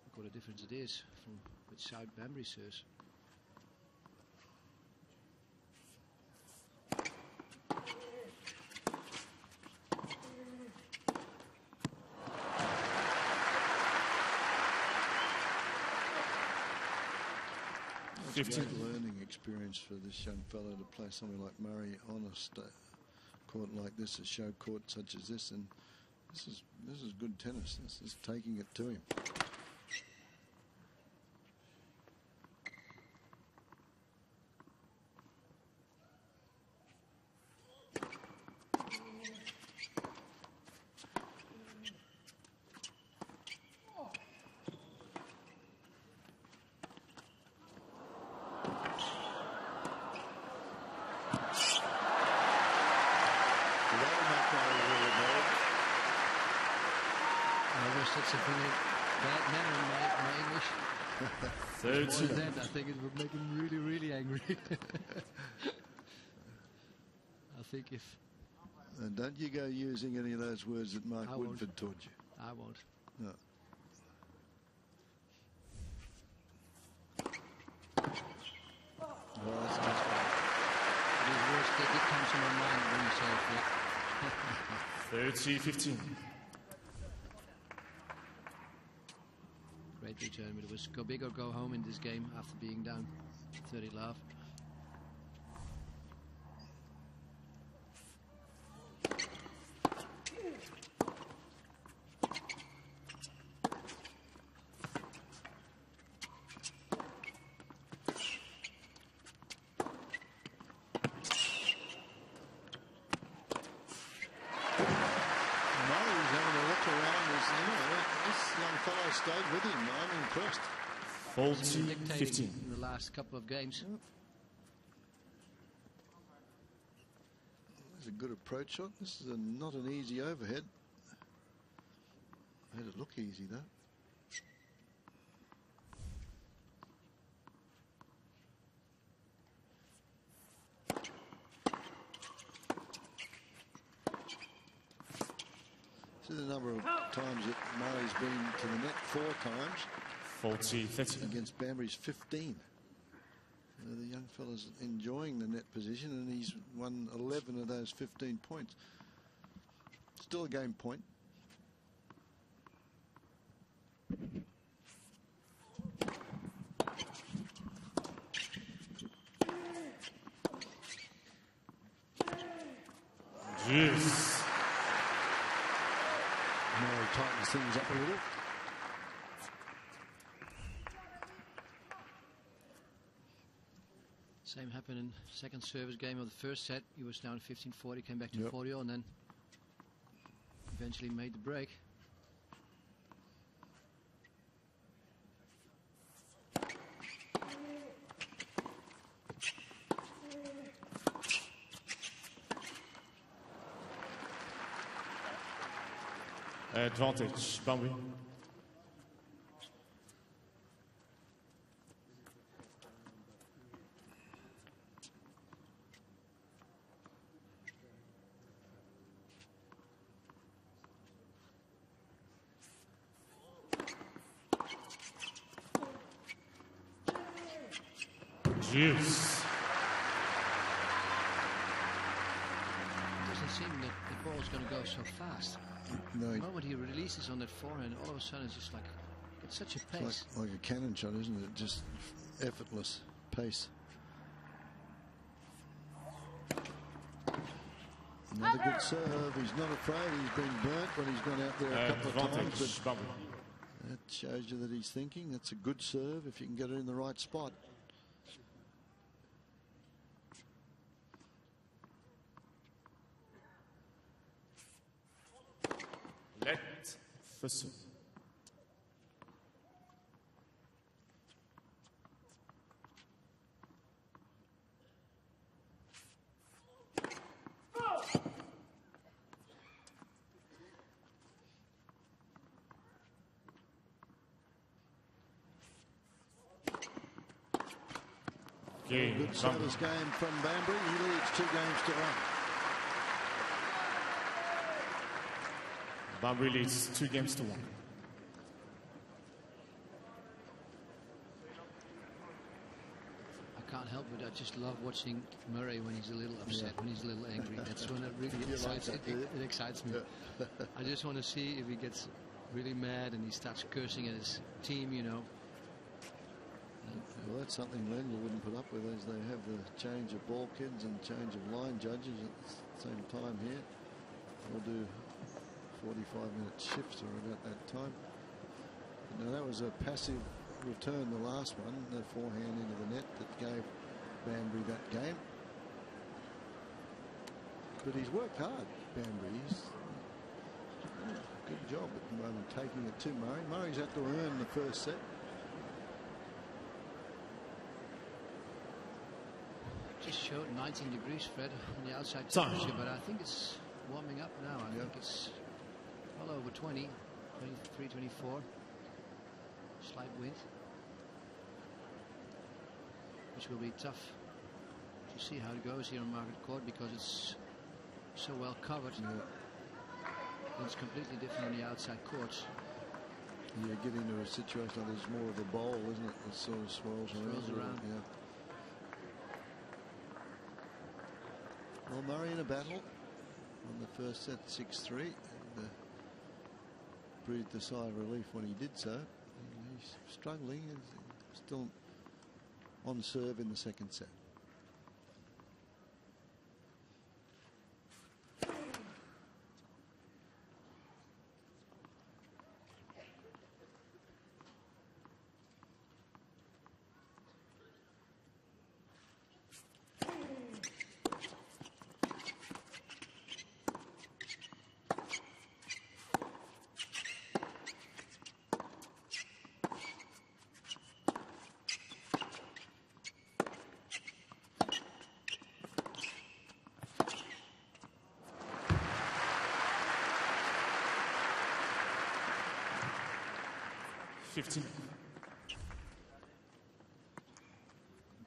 Look what a difference it is from with South Bhambri serves. It's a great learning experience for this young fellow to play something like Murray on a court like this, a show court such as this, and this is good tennis. This is taking it to him. That'll make Murray really bad. I wish that's a really bad manner in my English. More than that, I think it would make him really, really angry. I think if... And don't you go using any of those words that Mark I Woodford won't. taught you. I won't. No. Well, that's just These words, they did come to my mind when you said it. 30-15. Great return, but it was go big or go home in this game after being down 30 love. stayed with him. I'm impressed. 40-15. In the last couple of games. That's a good approach shot. This is not an easy overhead. Made it look easy though. See the number of times that Murray's been to the net, 4 times. 40-30. Against Bhambri's 15. The young fella's enjoying the net position, and he's won 11 of those 15 points. Still a game point. Yes. Murray tightens things up a little. Same happened in second service game of the first set. He was down 15-40, came back to 40, and then eventually made the break. Advantage, Bhambri. Juice. It doesn't seem that the ball is going to go so fast. No, The moment he releases on that forehand, all of a sudden it's just like, it's such a pace. like a cannon shot, isn't it? Just effortless pace. Another good serve. He's not afraid. He's been burnt when he's gone out there a couple of times. But that shows you that he's thinking. That's a good serve if you can get it in the right spot. Let first. Good service game from Bhambri. He leads 2 games to 1. Bhambri leads 2 games to 1. I can't help it. I just love watching Murray when he's a little upset, when he's a little angry. That's when it really excites, it excites me. I just want to see if he gets really mad and he starts cursing at his team, you know. Well, that's something Lendl wouldn't put up with, as they have the change of ball kids and change of line judges at the same time here. We'll do 45-minute shifts or about that time. Now that was a passive return, the last one, the forehand into the net that gave Bhambri that game. But he's worked hard, Bhambri. He's good job at the moment taking it to Murray. Murray's had to earn the first set. Just showed 19 degrees, Fred, on the outside temperature, but I think it's warming up now. I think it's well over 20, 23, 24. Slight wind, which will be tough to see how it goes here on Margaret Court because it's so well covered. It's completely different on the outside courts. You get into a situation like there's more of a bowl, isn't it? It sort of swirls around. Yeah. Well, Murray in a battle on the first set, 6-3, and breathed a sigh of relief when he did so. He's struggling, he's still on serve in the second set.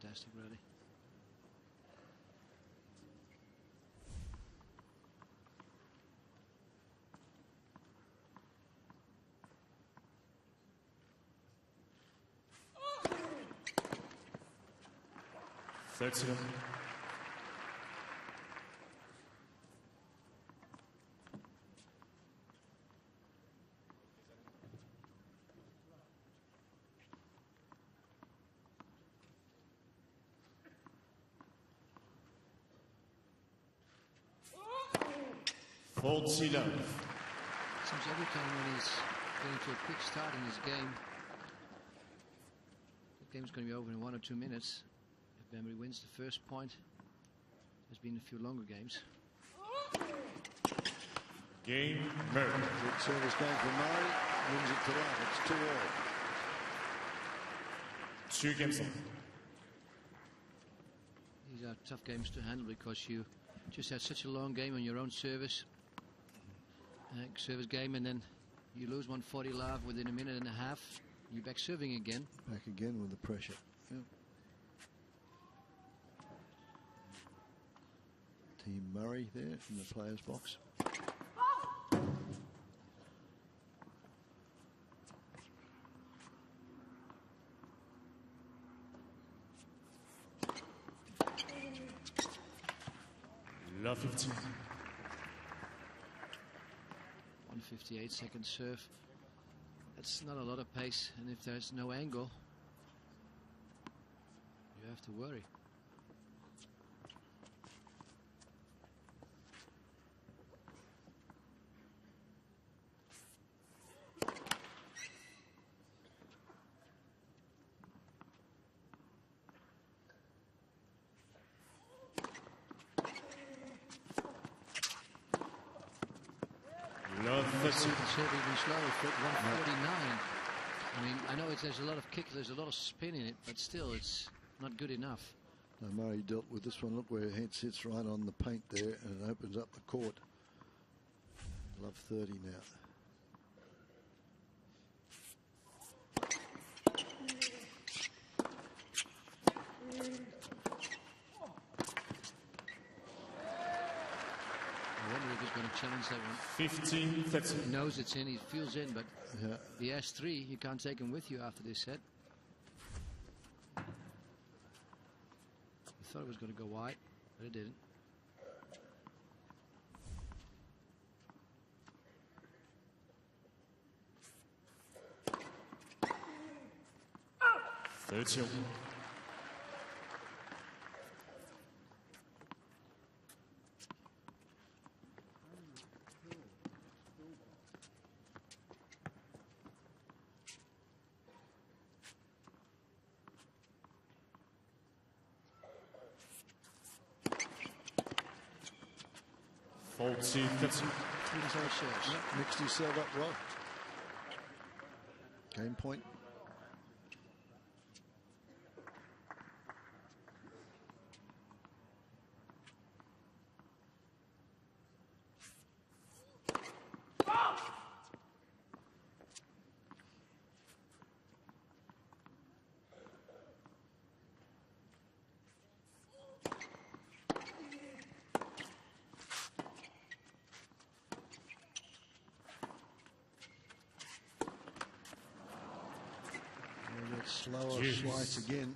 Fantastic, really. Third set. Seems every time when he's getting to a quick start in his game, the game's going to be over in 1 or 2 minutes. If Bhambri wins the first point, there's been a few longer games. Game, Murray. Good service game for Murray. Wins it to love. It's 2-all. 2 games. These are tough games to handle because you just had such a long game on your own service game, and then you lose 140 love within a minute and a half. You're back serving again. Back again with the pressure. Yep. Team Murray there in the players' box. Love 15. 158 second serve. That's not a lot of pace, and if there's no angle, you have to worry. Serving even slower for 149. I mean, I know there's a lot of kick, there's a lot of spin in it, but still, it's not good enough. Now Murray dealt with this one. Look where it sits right on the paint there, and it opens up the court. Love 30 now. Challenge that one. 15, 30. He knows it's in, he feels in, but yeah. The S3, you can't take him with you after this set. I thought it was going to go wide, but it didn't. Third set. Mixed himself up well. Game point. Slower slice again.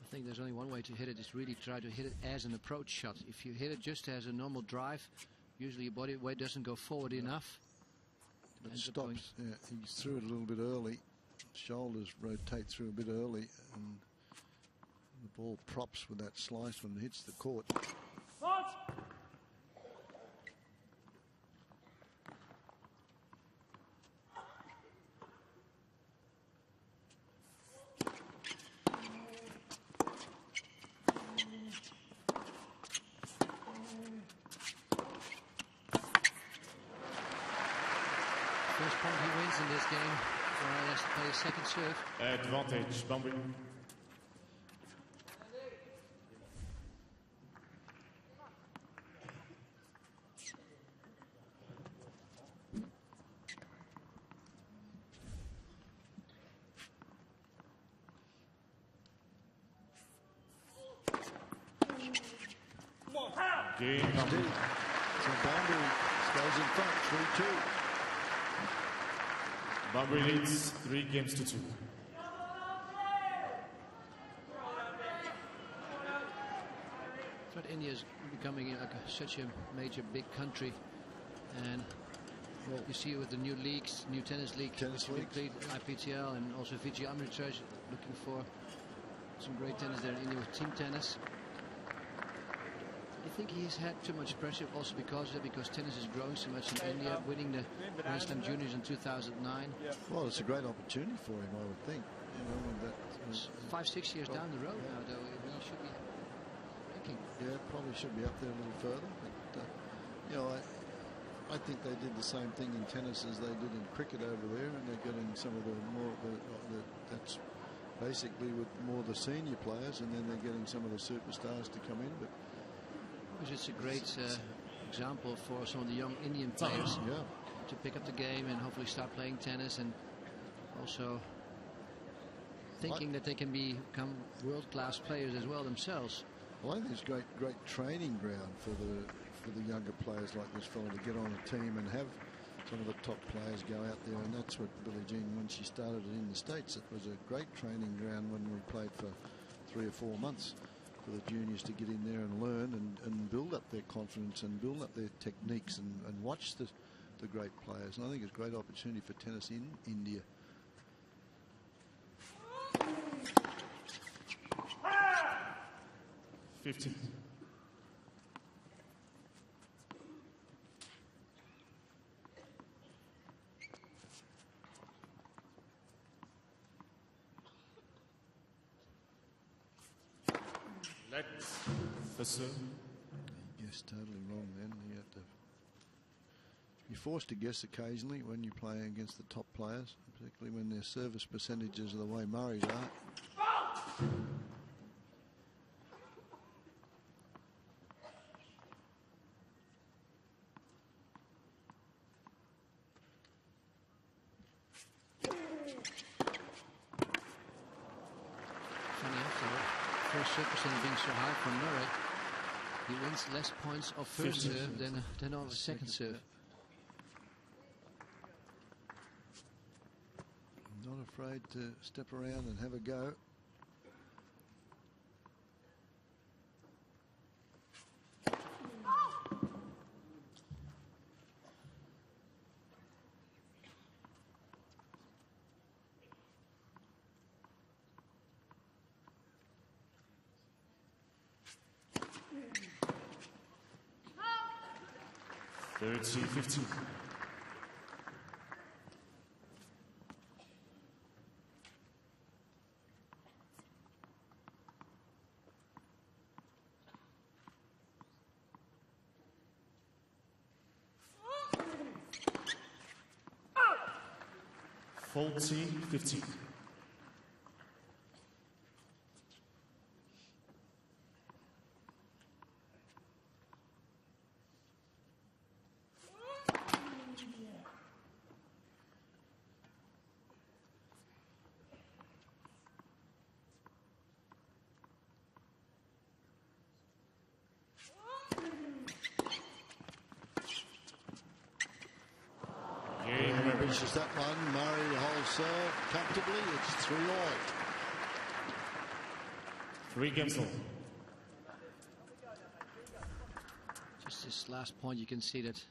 I think there's only one way to hit it, is really try to hit it as an approach shot. If you hit it just as a normal drive, usually your body weight doesn't go forward enough. It stops. Yeah, he threw it a little bit early. Shoulders rotate through a bit early, and the ball props with that slice when it hits the court. First point he wins in this game. He has to play his second serve. Advantage, Bhambri. Game number. So Bhambri stays in front, 3-2. Bhambri leads 3 games to 2. But India is becoming like such a major big country, and well, you see with the new leagues, new tennis league, complete IPTL, and also Fiji Ameritrage looking for some great tennis there in India with team tennis. I think he's had too much pressure also because tennis is growing so much in India, winning the Grand Slam Juniors in 2009. Well, it's a great opportunity for him, I would think. You know, with that, 5-6 years down the road now, though, he should be ranking. Yeah, probably should be up there a little further. But you know, I think they did the same thing in tennis as they did in cricket over there, and they're getting some of the more that's basically with more the senior players, and then they're getting some of the superstars to come in. But it's a great example for some of the young Indian players to pick up the game and hopefully start playing tennis, and also thinking that they can become world-class players as well themselves. Well, I think it's great training ground for the younger players like this fellow to get on a team and have some of the top players go out there, and that's what Billie Jean, when she started it in the States, it was a great training ground when we played for 3 or 4 months for the juniors to get in there and learn and build up their confidence and build up their techniques and watch the great players. And I think it's a great opportunity for tennis in India. $50. Let's listen. Yes, totally wrong then. You have to. You're forced to guess occasionally when you play against the top players, particularly when their service percentages are the way Murray's are. First serve percent being so high from Murray, he wins less points off first serve than on the second serve. Not afraid to step around and have a go. $30-15. $40-15. lose that one. Murray holds serve comfortably. It's 3-all. 3 games all. Just this last point, you can see that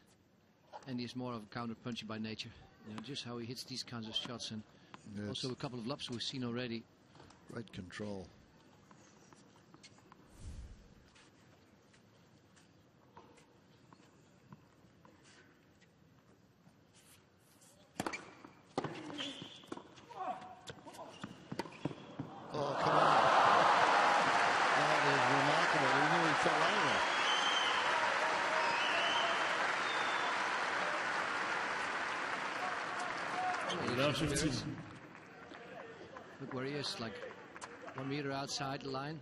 Andy is more of a counter-puncher by nature. You know, just how he hits these kinds of shots, and also a couple of lobs we've seen already. Great control. Oh, come on. That is remarkable. He nearly fell over. Love 15. Look where he is, like 1 meter outside the line.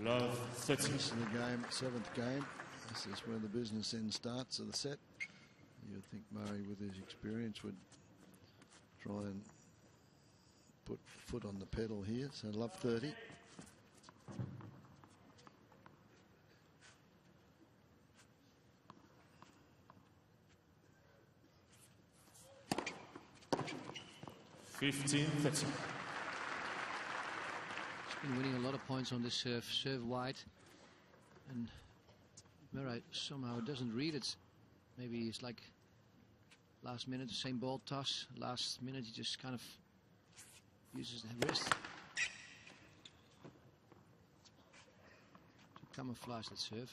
Love 13. This is the game, 7th game. This is where the business end starts of the set. You would think Murray, with his experience, would try and put foot on the pedal here. So love 30. $15-13. He's been winning a lot of points on this serve wide, and Murray somehow doesn't read it. Maybe it's like last minute, the same ball toss. Last minute, he just kind of uses the wrist to camouflage that serve.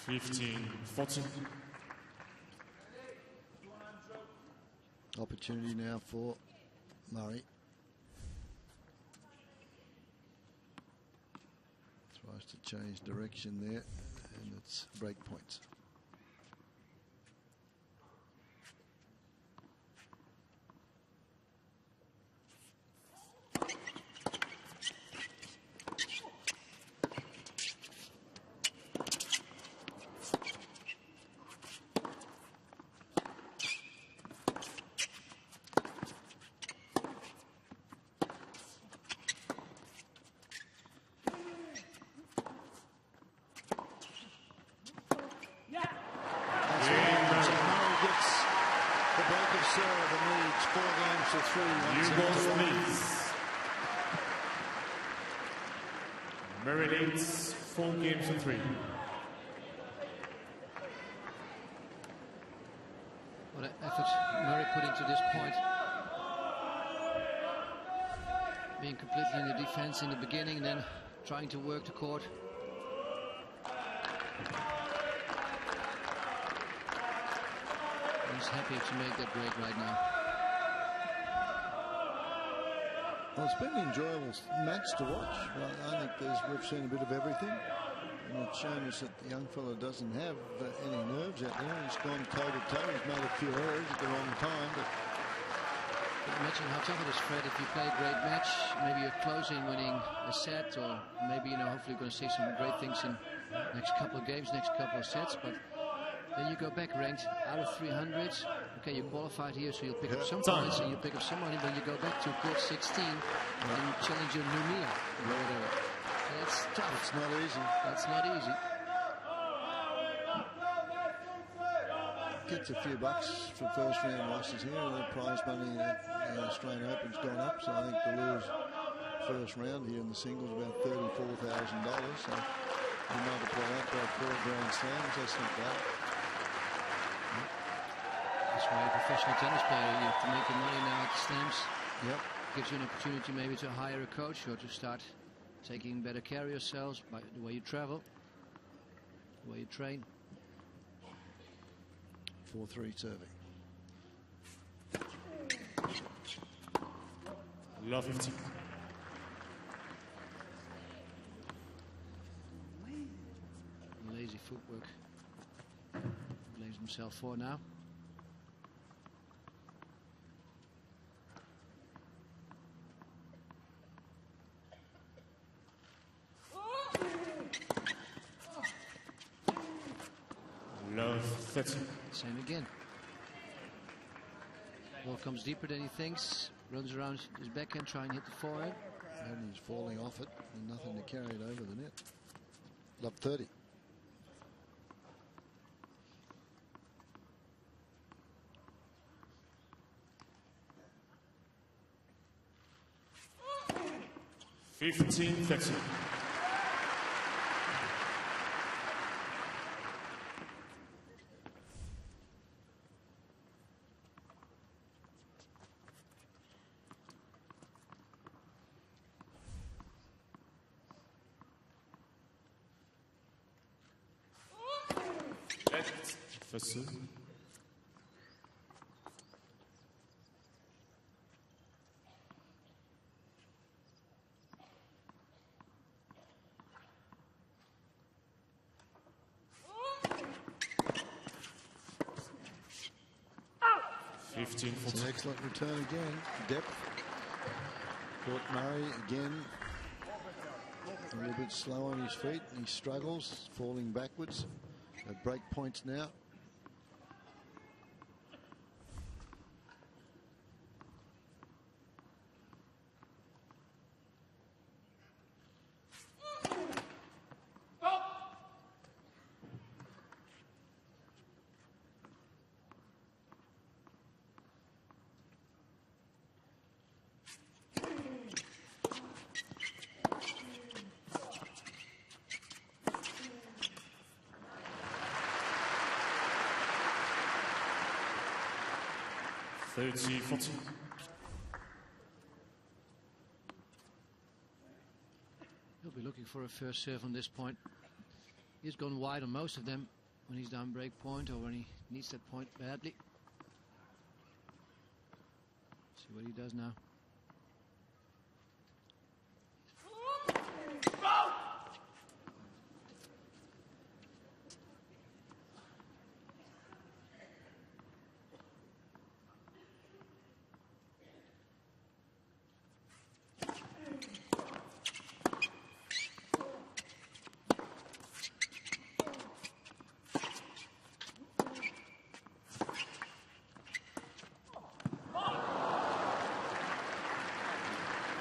$15-14. Opportunity now for Murray. Tries to change direction there, and it's break points. Murray leads 4-3. What an effort Murray put into this point. Being completely in the defense in the beginning, then trying to work the court. He's happy to make that break right now. Well, it's been an enjoyable match to watch. I think we've seen a bit of everything, and it's shown us that the young fella doesn't have any nerves out there. He's gone toe to toe. He's made a few errors at the wrong time, but imagine how tough it is, Fred, if you play a great match, maybe you're closing, winning a set, or maybe, you know, hopefully you're going to see some great things in next couple of games, next couple of sets, but then you go back ranked out of 300. Okay, you qualified here, so you'll pick up some points and you pick up some money. When you go back to court 16 and you challenge your new Mia or whatever. So that's tough. It's not easy. That's not easy. Gets a few bucks for first round losses here, and the prize money at the Australian Open's gone up. So I think to lose first round here in the singles about $34,000. So you multiply that by 4 Grand Slams, that's not bad. That's why a professional tennis player, you have to make your money now at the slams. Yep. Gives you an opportunity maybe to hire a coach or to start taking better care of yourselves by the way you travel, the way you train. 4-3 serving. Love 15. Lazy footwork. Blames himself for now. 30. Same again. Ball comes deeper than he thinks. Runs around his backhand, trying to hit the forehead. And he's falling off it, and nothing to carry it over the net. Love 30. $15.30. First serve. It's an excellent return again. Depth. Caught Murray again. A little bit slow on his feet. He struggles, falling backwards. At break points now. $30-40. He'll be looking for a first serve on this point. He's gone wide on most of them when he's down break point or when he needs that point badly. See what he does now.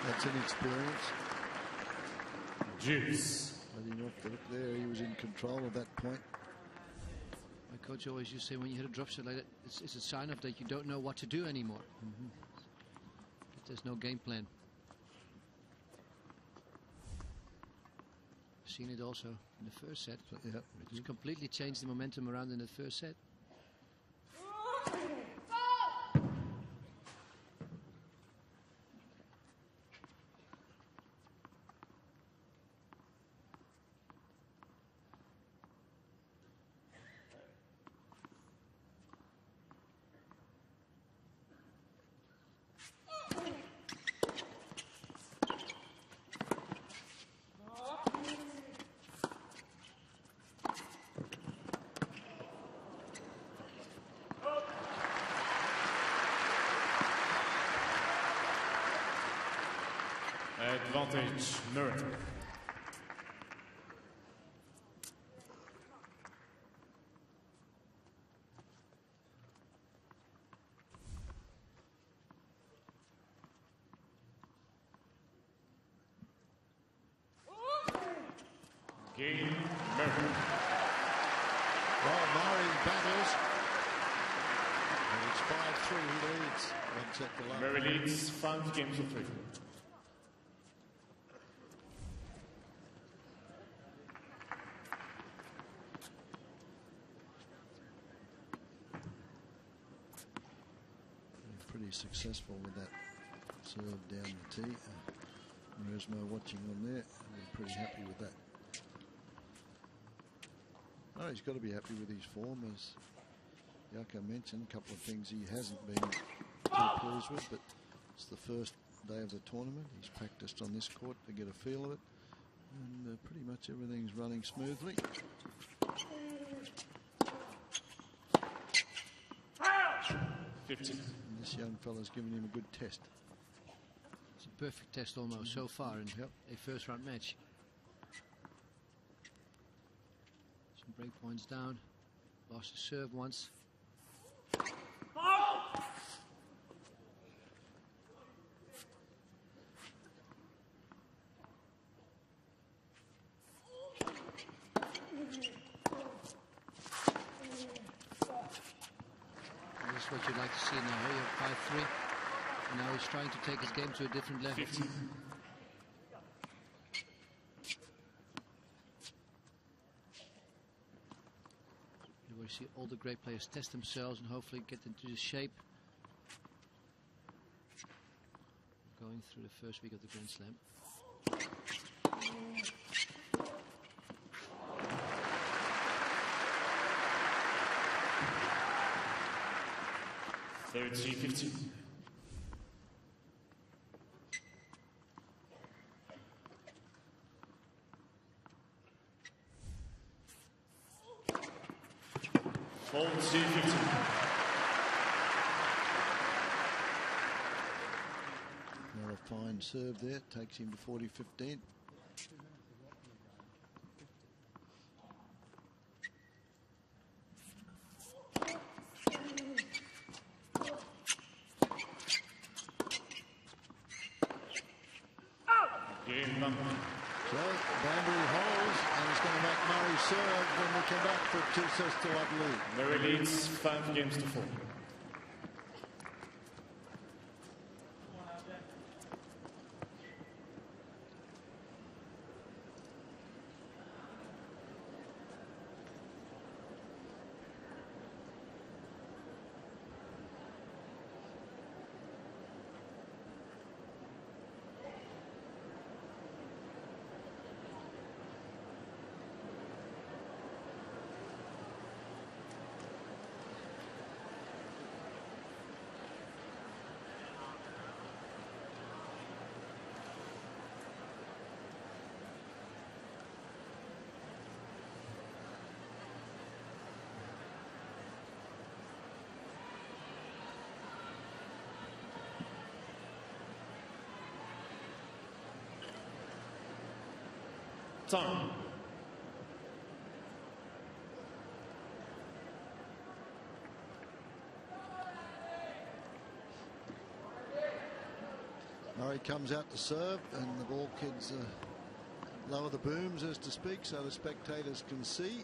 That's inexperience. Juice. But he knocked it up there. He was in control of that point. My coach always used to say when you hit a drop shot like that, it's a sign of that you don't know what to do anymore. There's no game plan. Seen it also in the first set. Yeah, It's completely changed the momentum around in the first set. Advantage, Murray. Game, Murray. Well, Murray battles. And it's 5-3. He leads. One set to love. Murray leads 5 games to 3. Pretty successful with that serve down the tee. Maresmo watching on there. We're pretty happy with that. Oh, he's got to be happy with his form, as Yuki mentioned. A couple of things he hasn't been too pleased with, but it's the first day of the tournament. He's practiced on this court to get a feel of it, and pretty much everything's running smoothly. And this young fella's given him a good test. It's a perfect test almost so far in a first round match. Some break points down. Lost the serve once. This is what you'd like to see now. You have 5-3. And now he's trying to take his game to a different level. 50. We see all the great players test themselves and hopefully get into the shape. Going through the first week of the Grand Slam. 30-15. Not a fine serve there, takes him to 40-15. So Bhambri holds, and it's going to make Murray serve when we come back for a 2-6 lead. Murray leads 5-4. Time. Murray comes out to serve, and the ball kids lower the booms, as to speak, so the spectators can see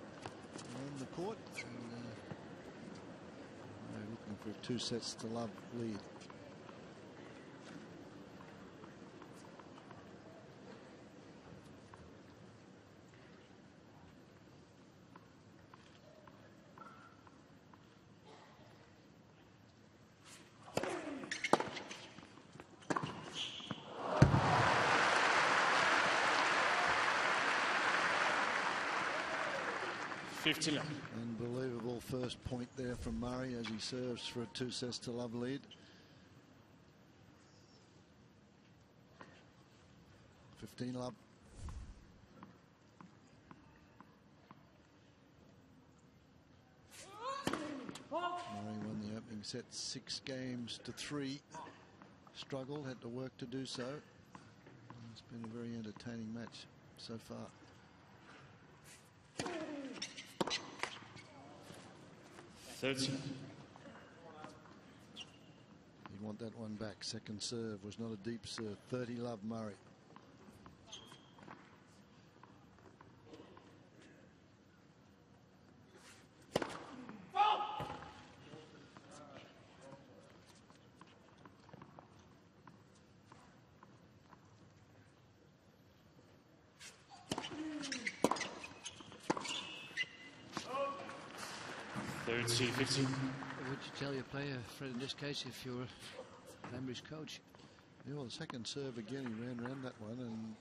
on the court. And, they're looking for a 2-0 lead. Unbelievable first point there from Murray as he serves for a 2-0 lead. 15 love. Murray won the opening set 6-3. Struggled, had to work to do so. It's been a very entertaining match so far. You want that one back. Second serve was not a deep serve. 30 love Murray. What would you tell your player, Fred, in this case, if you're Bhambri's coach? Yeah, well, the second serve again, he ran around that one and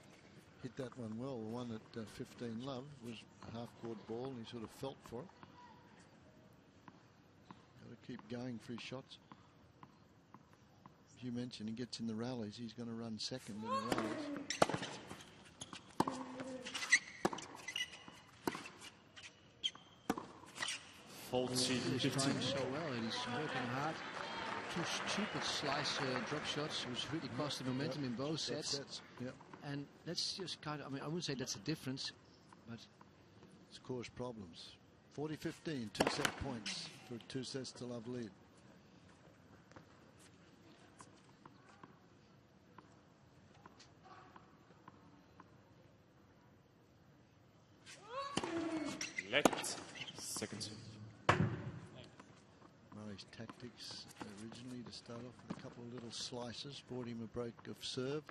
hit that one well. The one at 15 love was a half-court ball, and he sort of felt for it. Got to keep going for his shots. As you mentioned, he gets in the rallies. He's going to run second in the rallies. He's trying so well, and he's working hard. Two stupid slice drop shots, which really cost the momentum in both sets. Yep. And that's just kind of, I mean, I wouldn't say that's a difference, but it's caused problems. 40-15, 2-set points for 2 sets to love lead. Left. Second serve. Murray's tactics originally to start off with a couple of little slices brought him a break of serve.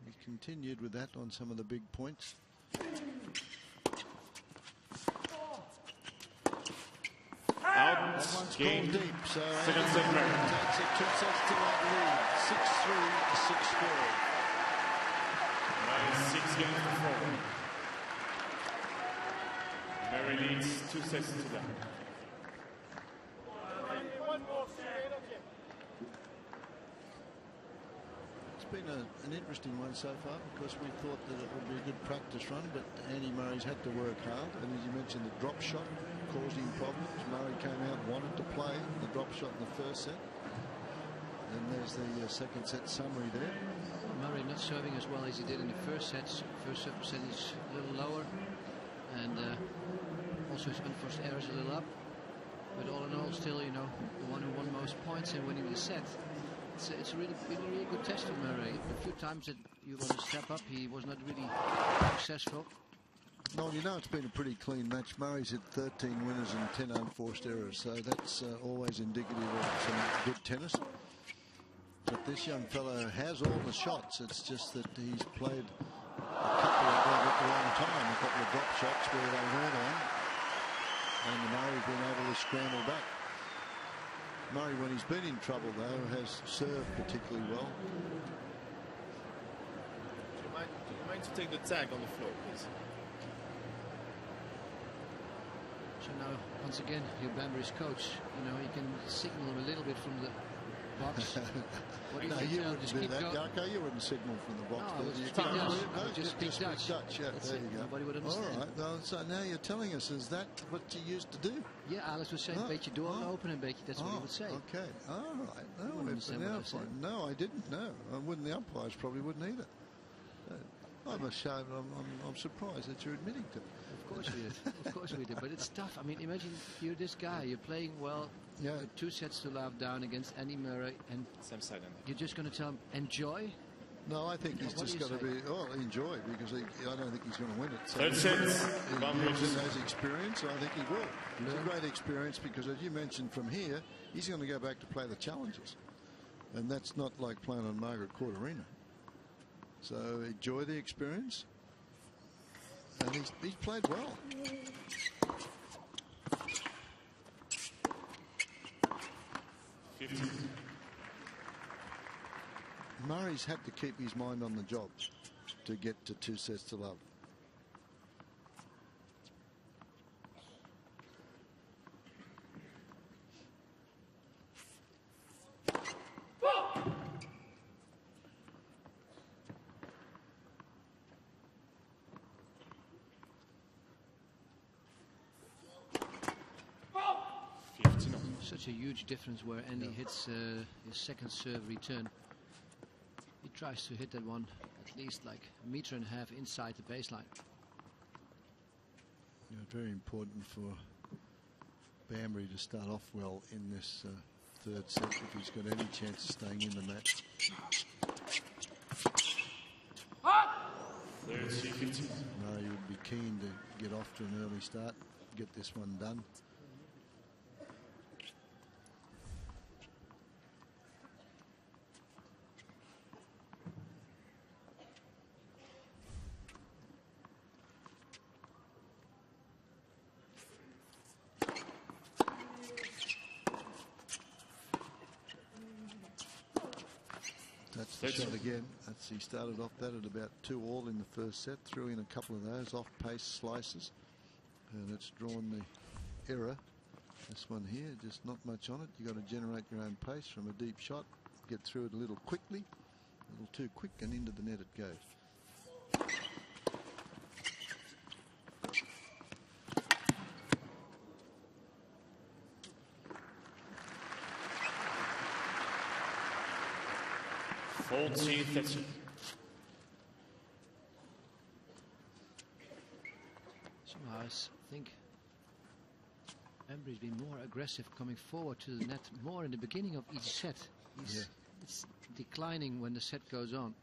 He continued with that on some of the big points. Out. That one's Game. called deep, so Second set, Murray. takes it 2 sets to that lead. 6-3 to 6-4. Murray 6 games to 4. Murray leads 2 sets to that. It's been an interesting one so far because we thought that it would be a good practice run, but Andy Murray's had to work hard, and as you mentioned, the drop shot caused him problems. Murray came out, wanted to play the drop shot in the first set, and there's the second set summary there. Murray not serving as well as he did in the first set. First serve percentage a little lower, and also his unforced errors a little up. But all in all, still, you know, the one who won most points and winning the set. It's really been a really good test for Murray. A few times that you want to step up, he was not really successful. Well, you know, it's been a pretty clean match. Murray's hit 13 winners and 10 unforced errors, so that's always indicative of some good tennis. But this young fellow has all the shots. It's just that he's played a couple of them at the wrong time, a couple of drop shots where they weren't on, and Murray's been able to scramble back. Murray, when he's been in trouble, though, has served particularly well. Do you mind to take the tag on the floor, please? So now, once again, Yuki Bhambri's coach, you know, he can signal him a little bit from the box. What do you No, think? you wouldn't Just do keep that, going. Yarko. You wouldn't signal from the box. No, there. it's You speak can't Dutch. do it. No, Just speak Dutch. Yeah, That's there it. you go. Nobody would All understand. right. Well, so now you're telling us, is that what you used to do? Yeah, Alex was saying, beetje door open een beetje. That's what he would say. Okay. All right. No, wouldn't understand what I said. No, I didn't know. The umpires probably wouldn't either. I'm ashamed. I'm surprised that you're admitting to it. Of course we did. Of course we did. But it's tough. I mean, imagine you're this guy. You're playing well. Yeah. With 2 sets to love down against Andy Murray, and Same side. you're just going to tell him enjoy. No, I think he's What just do you got to say? be I enjoy because I don't think he's going to win it. So Third set. he Bhambri. has experience, and I think he will. It's a great experience because, as you mentioned, from here he's going to go back to play the challenges, and that's not like playing on Margaret Court Arena. So enjoy the experience, and he's played well. Murray's had to keep his mind on the job to get to 2 sets to love. Such a huge difference where Andy hits his second serve return. He tries to hit that one at least like 1.5 meters inside the baseline. Yeah, very important for Bhambri to start off well in this third set if he's got any chance of staying in the match. 30-15. Murray would be keen to get off to an early start, get this one done. That's the shot again. He started off that at about 2-all in the first set, threw in a couple of those off-pace slices, and it's drawn the error. This one here, just not much on it. You've got to generate your own pace from a deep shot, get through it a little quickly, a little too quick, and into the net it goes. Somehow I think Bhambri's been more aggressive coming forward to the net, more in the beginning of each set. It's declining when the set goes on.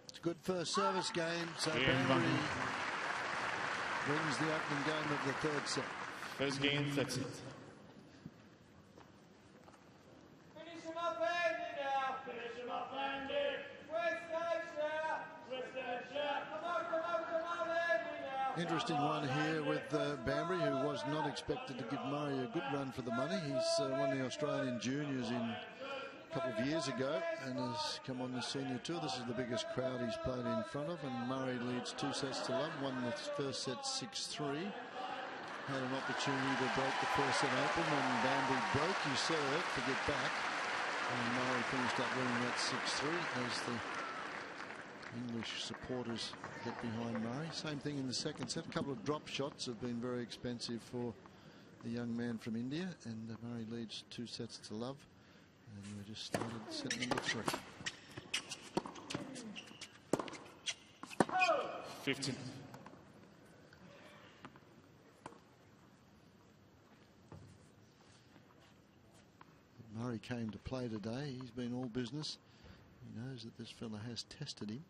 It's a good first service game, so Bhambri wins the opening game of the third set. First game, that's it. Finish him up, Andy, now. Finish him up, Andy. West Asia. West Asia. Come on, Andy, now. Interesting one here with Bhambri, who was not expected to give Murray a good run for the money. He's won the Australian Juniors a couple of years ago and has come on the senior tour. This is the biggest crowd he's played in front of, and Murray leads 2-0. Won the first set 6-3. Had an opportunity to break the first set open, and Bhambri broke his serve to get back, and Murray finished up winning that 6-3 as the English supporters get behind Murray. Same thing in the second set. A couple of drop shots have been very expensive for the young man from India, and Murray leads 2-0. And we just started set number 3. 15. Murray came to play today. He's been all business. He knows that this fella has tested him.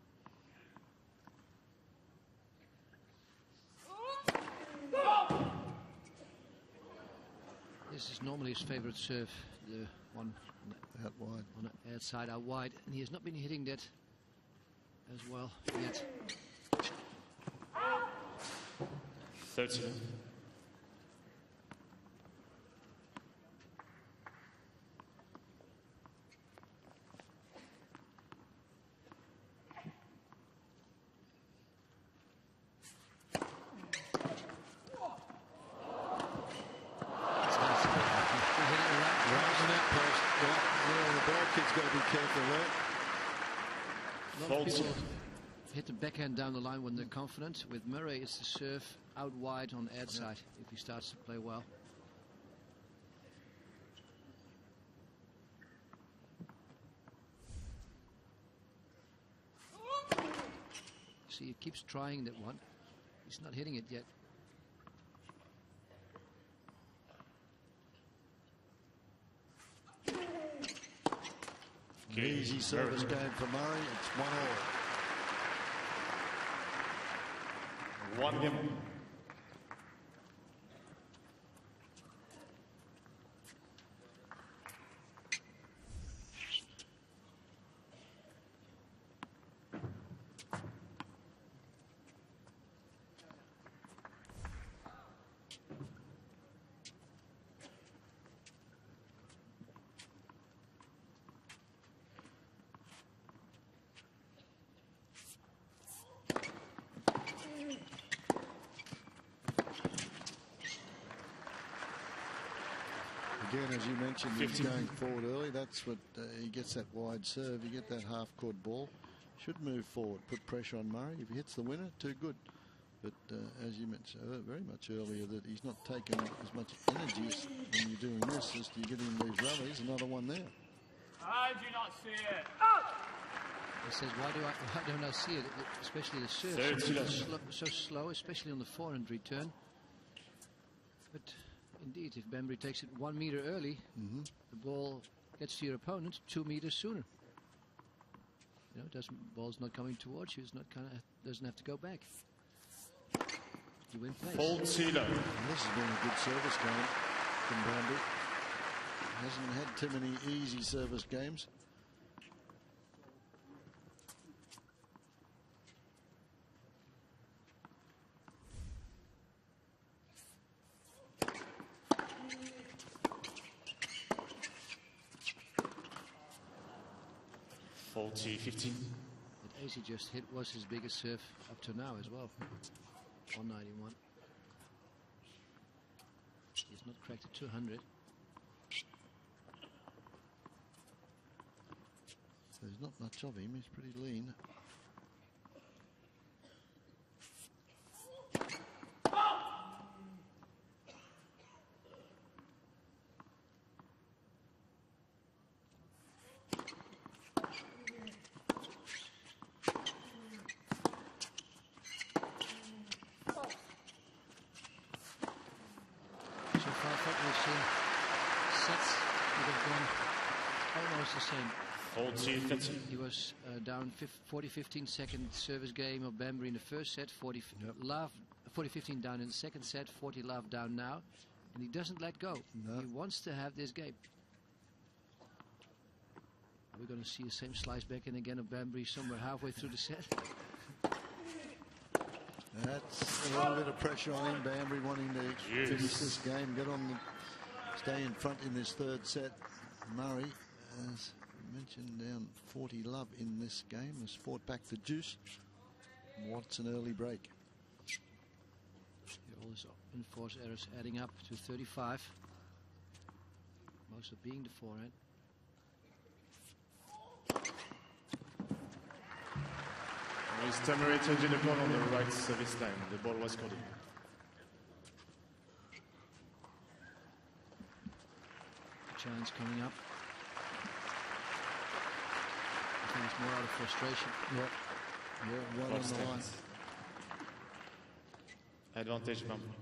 This is normally his favorite serve, the one Out wide. on the outside, out wide, and he has not been hitting that as well yet. 13. People hit the backhand down the line when they're confident. With Murray, it's the serve out wide on the outside if he starts to play well. See, he keeps trying that one. He's not hitting it yet. Easy service game for Murray. It's 1-all. 1-0. Again, as you mentioned, he's going forward early. That's what he gets, that wide serve. You get that half-court ball. Should move forward, put pressure on Murray. If he hits the winner, too good. But as you mentioned very much earlier, that he's not taking as much energy as when you're doing this as you get in these rallies. Another one there. I do not see it. He says, why don't I see it? Especially the serve. So slow, especially on the forehand return. But indeed, if Bhambri takes it 1 meter early, the ball gets to your opponent 2 meters sooner. You know, ball's not coming towards you. It's not doesn't have to go back. You win place. This has been a good service game from Bhambri. Hasn't had too many easy service games. (40-15). That ace he just hit was his biggest serve up to now as well. 191. He's not cracked at 200. There's not much of him. He's pretty lean. same. 40-30. He was down 40-15 second service game of Bhambri in the first set. 40-15 down in the second set. 40 love down now, and he doesn't let go. No. He wants to have this game. We're going to see the same slice back in again of Bhambri somewhere halfway through the set. That's a little bit of pressure on him. Bhambri wanting to finish this game, get on stay in front in this third set. Murray, as mentioned, down 40 love in this game, has fought back the deuce. Wants an early break. All his enforced errors adding up to 35. Most of being the forehand. Mr. Murray changing the ball on the right service line. The ball was called in. Challenge coming up. I think it's more out of frustration. Yeah, right on the line. Advantage Bhambri.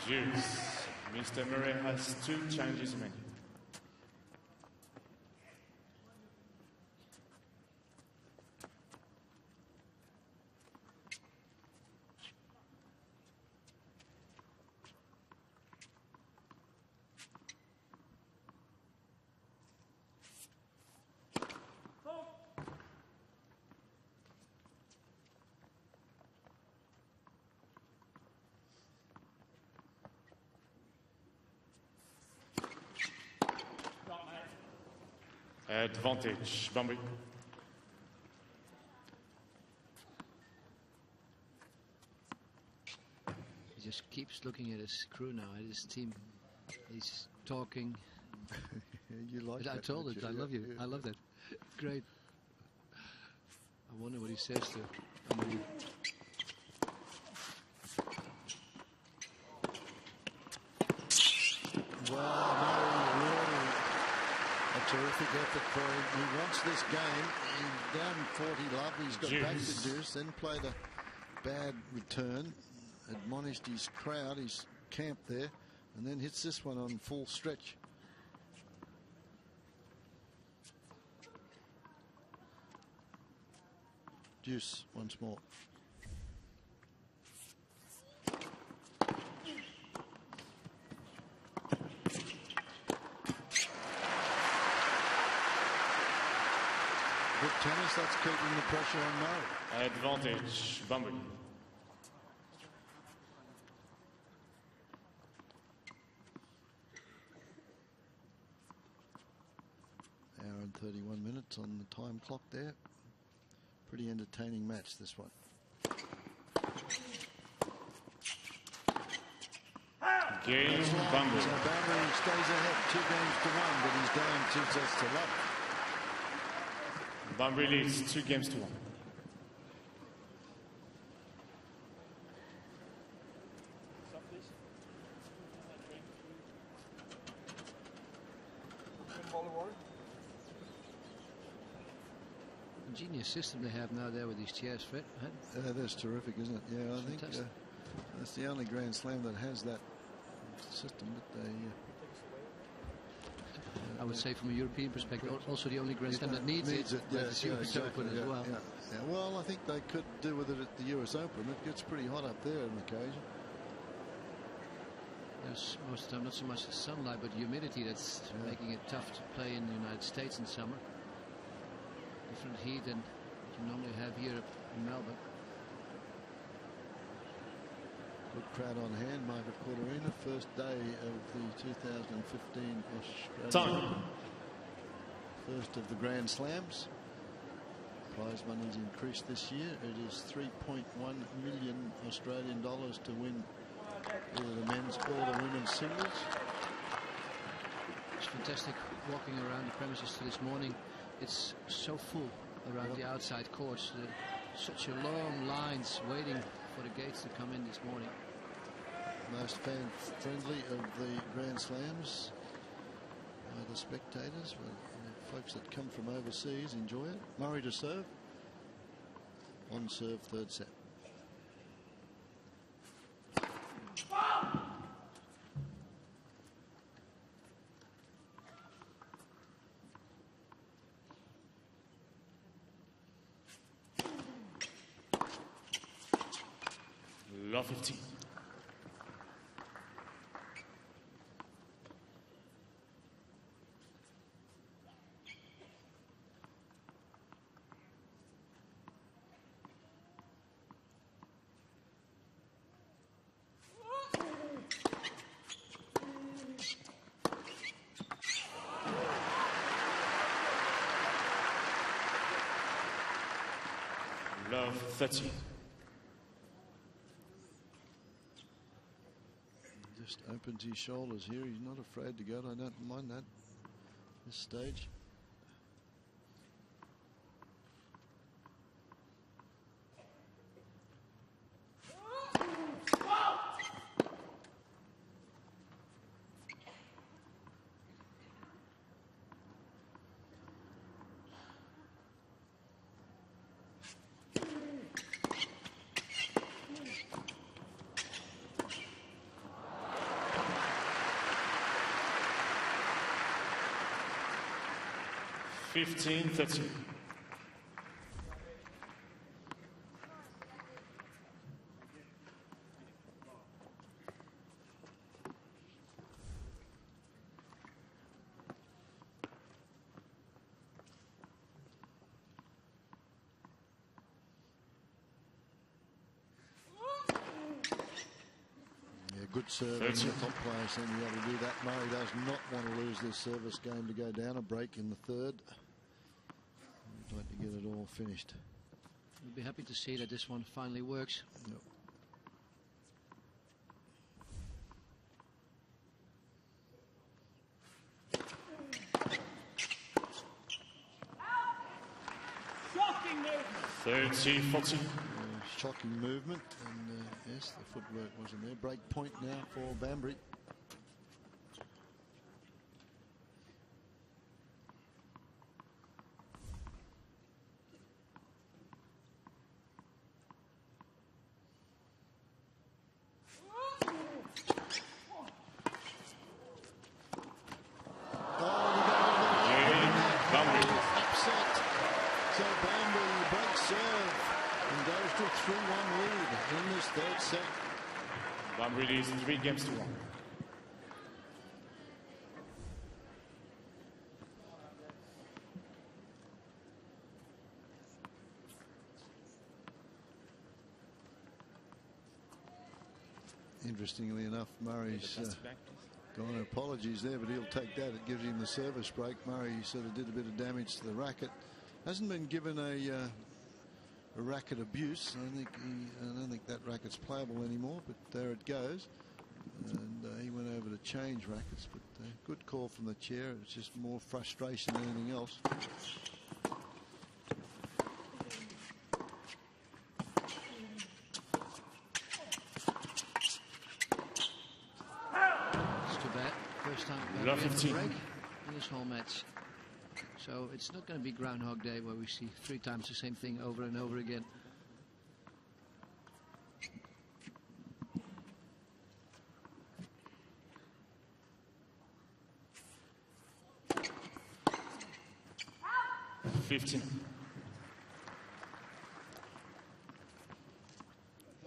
Deuce. Mr. Murray has 2 challenges remaining. Advantage Bhambri. He just keeps looking at his crew now, at his team. He's talking. You like that? I told it. I love you. Yeah. I love that. Great. I wonder what he says to Amelie. Terrific effort for him. He wants this game. He's down 40 love. He's got back to deuce, then played a bad return, admonished his crowd, his camp there, and then hits this one on full stretch. Deuce once more. Good tennis, that's keeping the pressure on Murray. Advantage Bhambri. Hour and 31 minutes on the time clock there. Pretty entertaining match, this one. Game Bhambri. So Bhambri stays ahead 2 games to 1, but he's down 2 sets to love. Bhambri leads 2 games to 1. Ingenious system they have now there with these chairs, Fred. Huh? That's terrific, isn't it? Yeah, I think Fantastic. that's the only Grand Slam that has that system. But they, I would say from a European perspective, also the only Grand Slam that needs it. Yeah, Like the US Open as well. Yeah. Well, I think they could do with it at the US Open. It gets pretty hot up there on occasion. There's most of the time not so much the sunlight, but humidity that's making it tough to play in the United States in summer. Different heat than you normally have here in Melbourne. Good crowd on hand, Margaret Court Arena. First day of the 2015 Australian. Time. First of the Grand Slams. Prize money's increased this year. It is 3.1 million Australian dollars to win either the men's or the women's singles. It's fantastic walking around the premises this morning. It's so full around the outside courts. Such a long lines waiting for the gates to come in this morning. most fan-friendly of the Grand Slams. The spectators, the folks that come from overseas enjoy it. Murray to serve. On serve, third set. Love 15. Love 13. Just opens his shoulders here. He's not afraid to go. I don't mind that at this stage. Fifteen, 13. Good serve. The top players seem to be able to do that. Murray does not want to lose this service game to go down. A break in the third. He'd like to get it all finished. We'll be happy to see that this one finally works. Yep. Shocking movement. 30, 40. Shocking movement, and yes, the footwork wasn't there. Break point now for Bhambri. Upset. So Bhambri breaks serve and goes to 3-1 lead in this third set. Bhambri leads 3 games to 1. Interestingly enough, Murray's gone apologies there, but he'll take that. It gives him the service break. Murray sort of did a bit of damage to the racket. Hasn't been given a racket abuse. I don't think that racket's playable anymore, but there it goes. And he went over to change rackets, but good call from the chair. It's just more frustration than anything else. It's too bad. First time we Love have a 15. break in this whole match. So it's not going to be Groundhog Day where we see 3 times the same thing over and over again.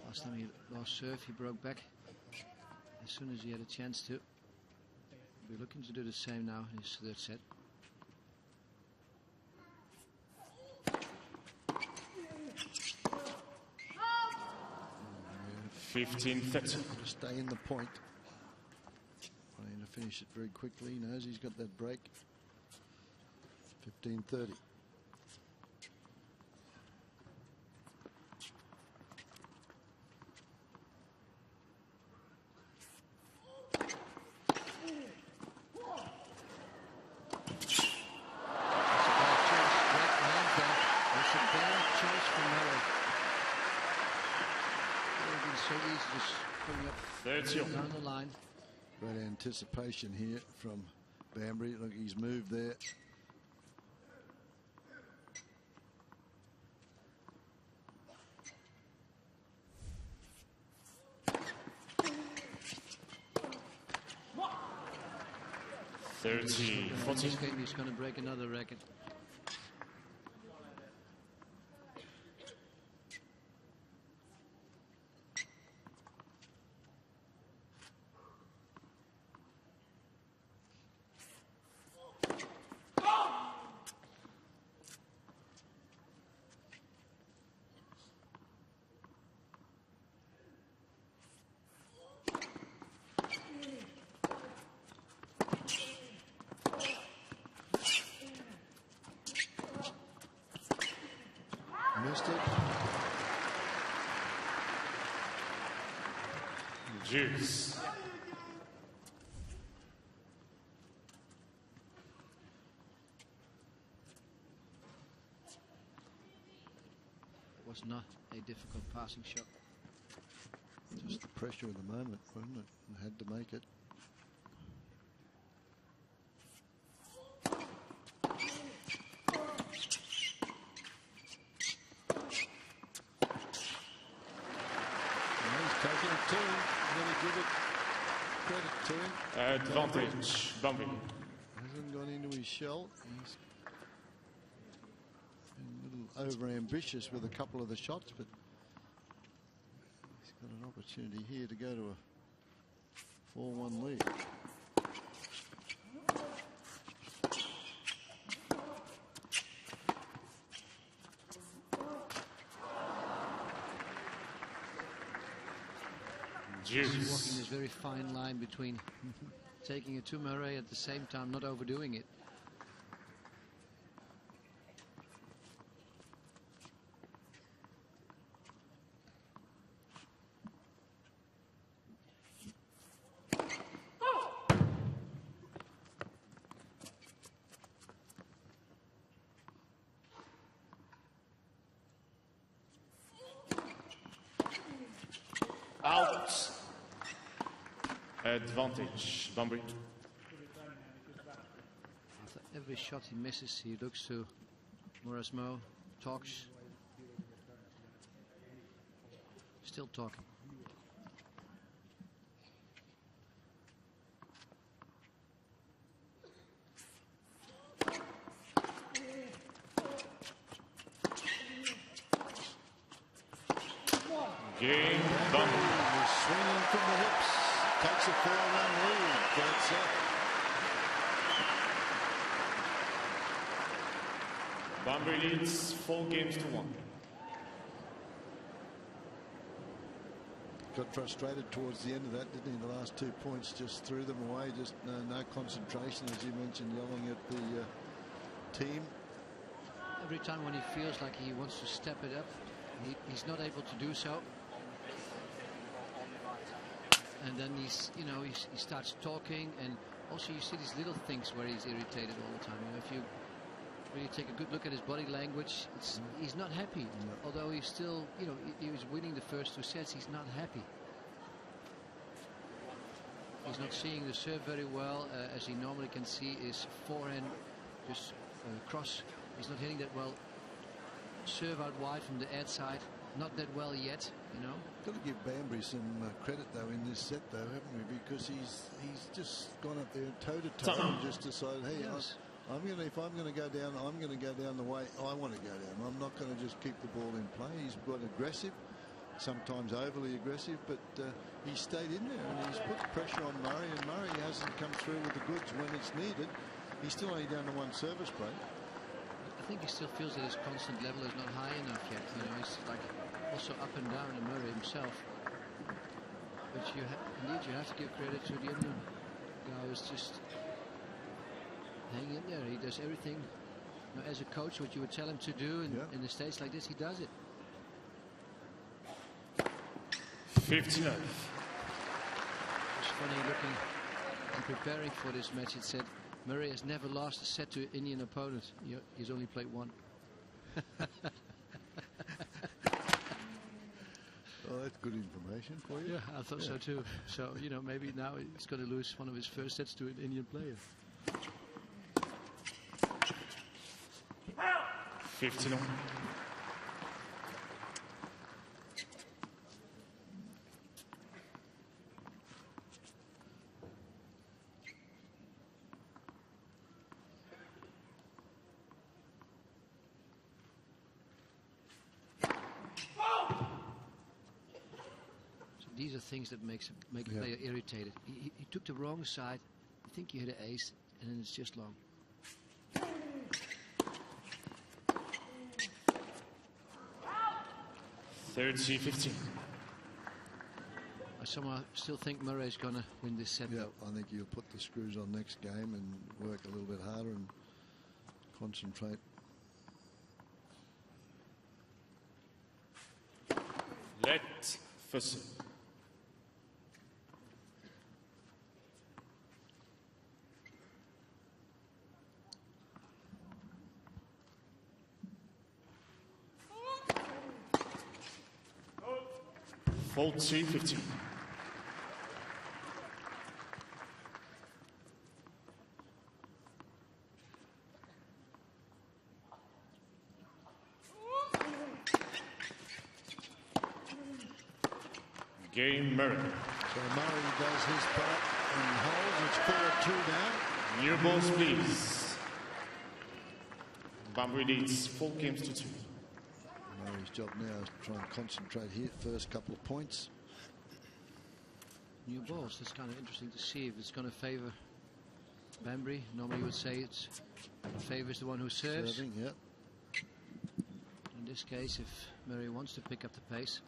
Last time he lost serve, he broke back as soon as he had a chance to. We're looking to do the same now in his third set. 15-30. To stay in the point. Trying to finish it very quickly. He knows he's got that break. 15-30. so easy just putting up down the line. Great anticipation here from Bhambri. Look, he's moved there. In this game, he's going to break another record. Missed it. Juice. It was not a difficult passing shot. Just the pressure of the moment, wasn't it? And had to make it. Advantage, Bhambri. Hasn't gone into his shell. He's been a little over-ambitious with a couple of the shots, but he's got an opportunity here to go to a 4-1 lead. He's walking this very fine line between taking it to Murray at the same time not overdoing it. Out. Advantage, Bhambri. After every shot he misses, he looks to Morasmo, talks. Still talking. Game done. He's swinging from the hips. Takes a 4-1 lead. That's it. Bhambri leads 4-1. Got frustrated towards the end of that, didn't he? The last 2 points just threw them away. Just no concentration, as you mentioned, yelling at the team. Every time when he feels like he wants to step it up, he's not able to do so. And then he starts talking, and also you see these little things where he's irritated all the time. You know, if you really take a good look at his body language, he's not happy. No. Although he's still, he was winning the first 2 sets, he's not happy. He's not seeing the serve very well, as he normally can see his forehand just cross. He's not hitting that well. Serve out wide from the ad side, not that well yet, Got to give Bhambri some credit though in this set though, haven't we? Because he's just gone up there toe to toe and just decided, hey, Yes. if I'm going to go down, I'm going to go down the way I want to go down. I'm not going to just keep the ball in play. He's got aggressive, sometimes overly aggressive, but he stayed in there and he's put the pressure on Murray, and Murray hasn't come through with the goods when it's needed. He's still only down to 1 service break. I think he still feels that his constant level is not high enough yet. He's like also up and down in Murray himself. But indeed you have to give credit to the Indian guy who's just hanging in there. He does everything. As a coach, what you would tell him to do in the States like this, he does it. 59. It's funny looking and preparing for this match. It said Murray has never lost a set to an Indian opponent. He's only played 1. Oh, that's good. good information for you. Yeah, I thought so too. So, you know, maybe now he's going to lose one of his first sets to an Indian player. 15 on. These are things that make a player irritated. He took the wrong side. I think you hit an ace, and then it's just long. 30-15. I somehow still think Murray's going to win this set. Yeah, I think you'll put the screws on next game and work a little bit harder and concentrate. Let Fussell. Fault 2-15. Game Murray. So Murray does his part and holds. It's 4-2 now. New balls, please. Bhambri leads 4 games to 2. Murray's job now is to try and concentrate here. First couple of points. New balls. It's kind of interesting to see if it's going to favor Bhambri. Normally you would say it favors the one who serves. Serving, yeah. In this case, if Murray wants to pick up the pace.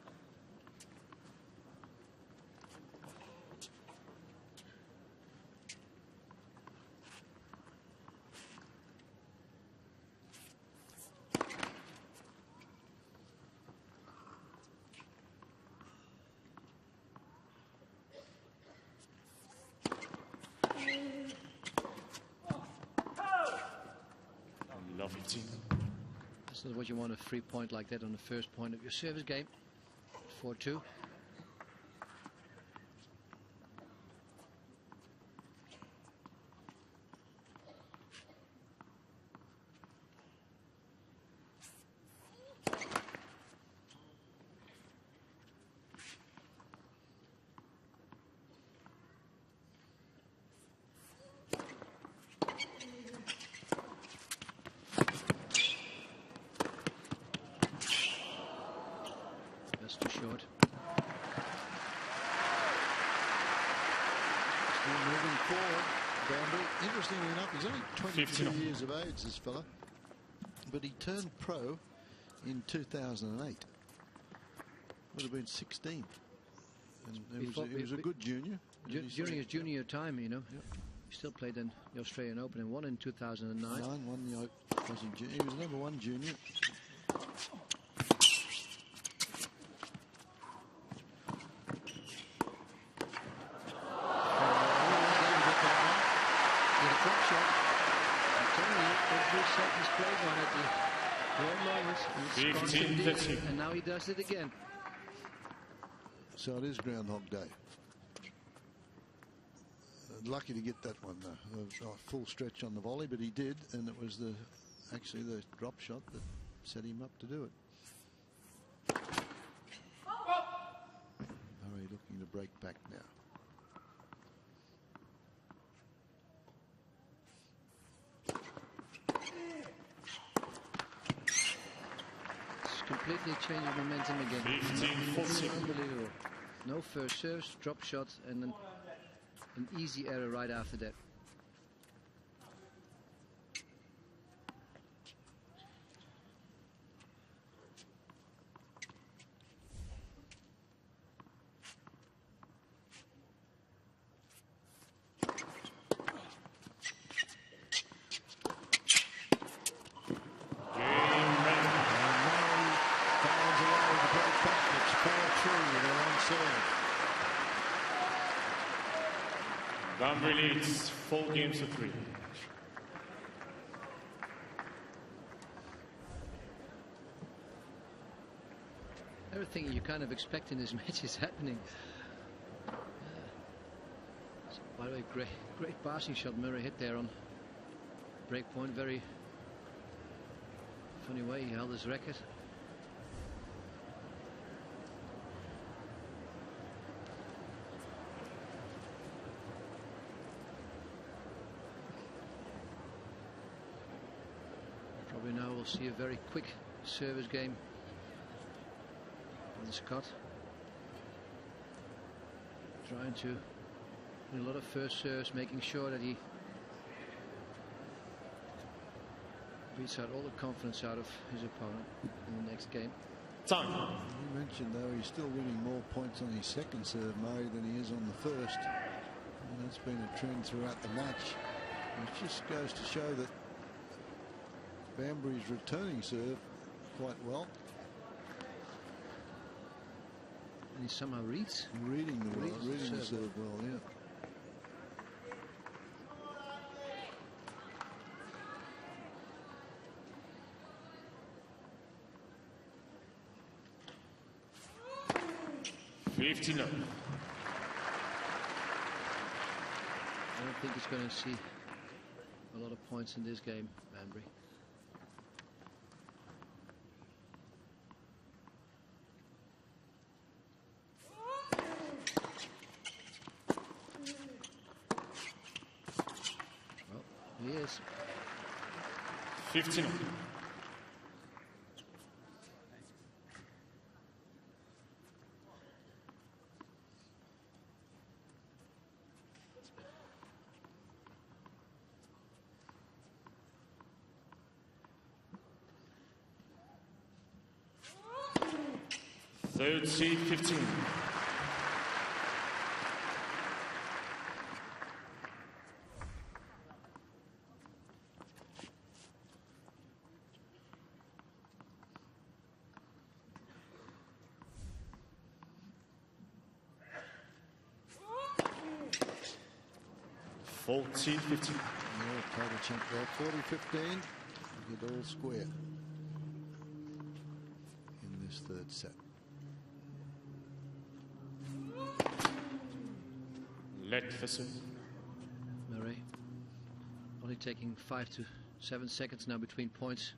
That's not what you want, a free point like that on the first point of your service game. 4-2. Too short. Still moving forward. Bhambri, interestingly enough, he's only 22 years of age, this fella, but he turned pro in 2008. Would have been 16, and he was a good junior. During his junior time, you know, he still played in the Australian Open and won in 2009. Won the Aussie junior. He was number 1 junior. And now he does it again. So it is Groundhog Day. Lucky to get that one though. A full stretch on the volley, but he did, and it was actually the drop shot that set him up to do it. Murray looking to break back now. Completely changing momentum again. 15-14. Unbelievable. No first serves, drop shot, and then an easy error right after that. Bhambri leads 4 games to 3. Everything you kind of expect in this match is happening. So, by the way, great passing shot Murray hit there on break point. Very funny way he held his racket. Probably now we'll see a very quick service game from Scott. Trying to do a lot of first serves, making sure that he beats out all the confidence out of his opponent in the next game. Time. You mentioned, though, he's still winning more points on his second serve, Murray, than he is on the first. And that's been a trend throughout the match. It just goes to show that Bhambry's returning serve quite well. And he somehow reads. Reading the serve well, yeah. I don't think he's going to see a lot of points in this game, Bhambri. Well, he is. 15. Third seed, 15. Fourth seed, 15. Yeah, total chunk there, 40-15. Get all square in this third set. Let for serve. Murray only taking 5 to 7 seconds now between points.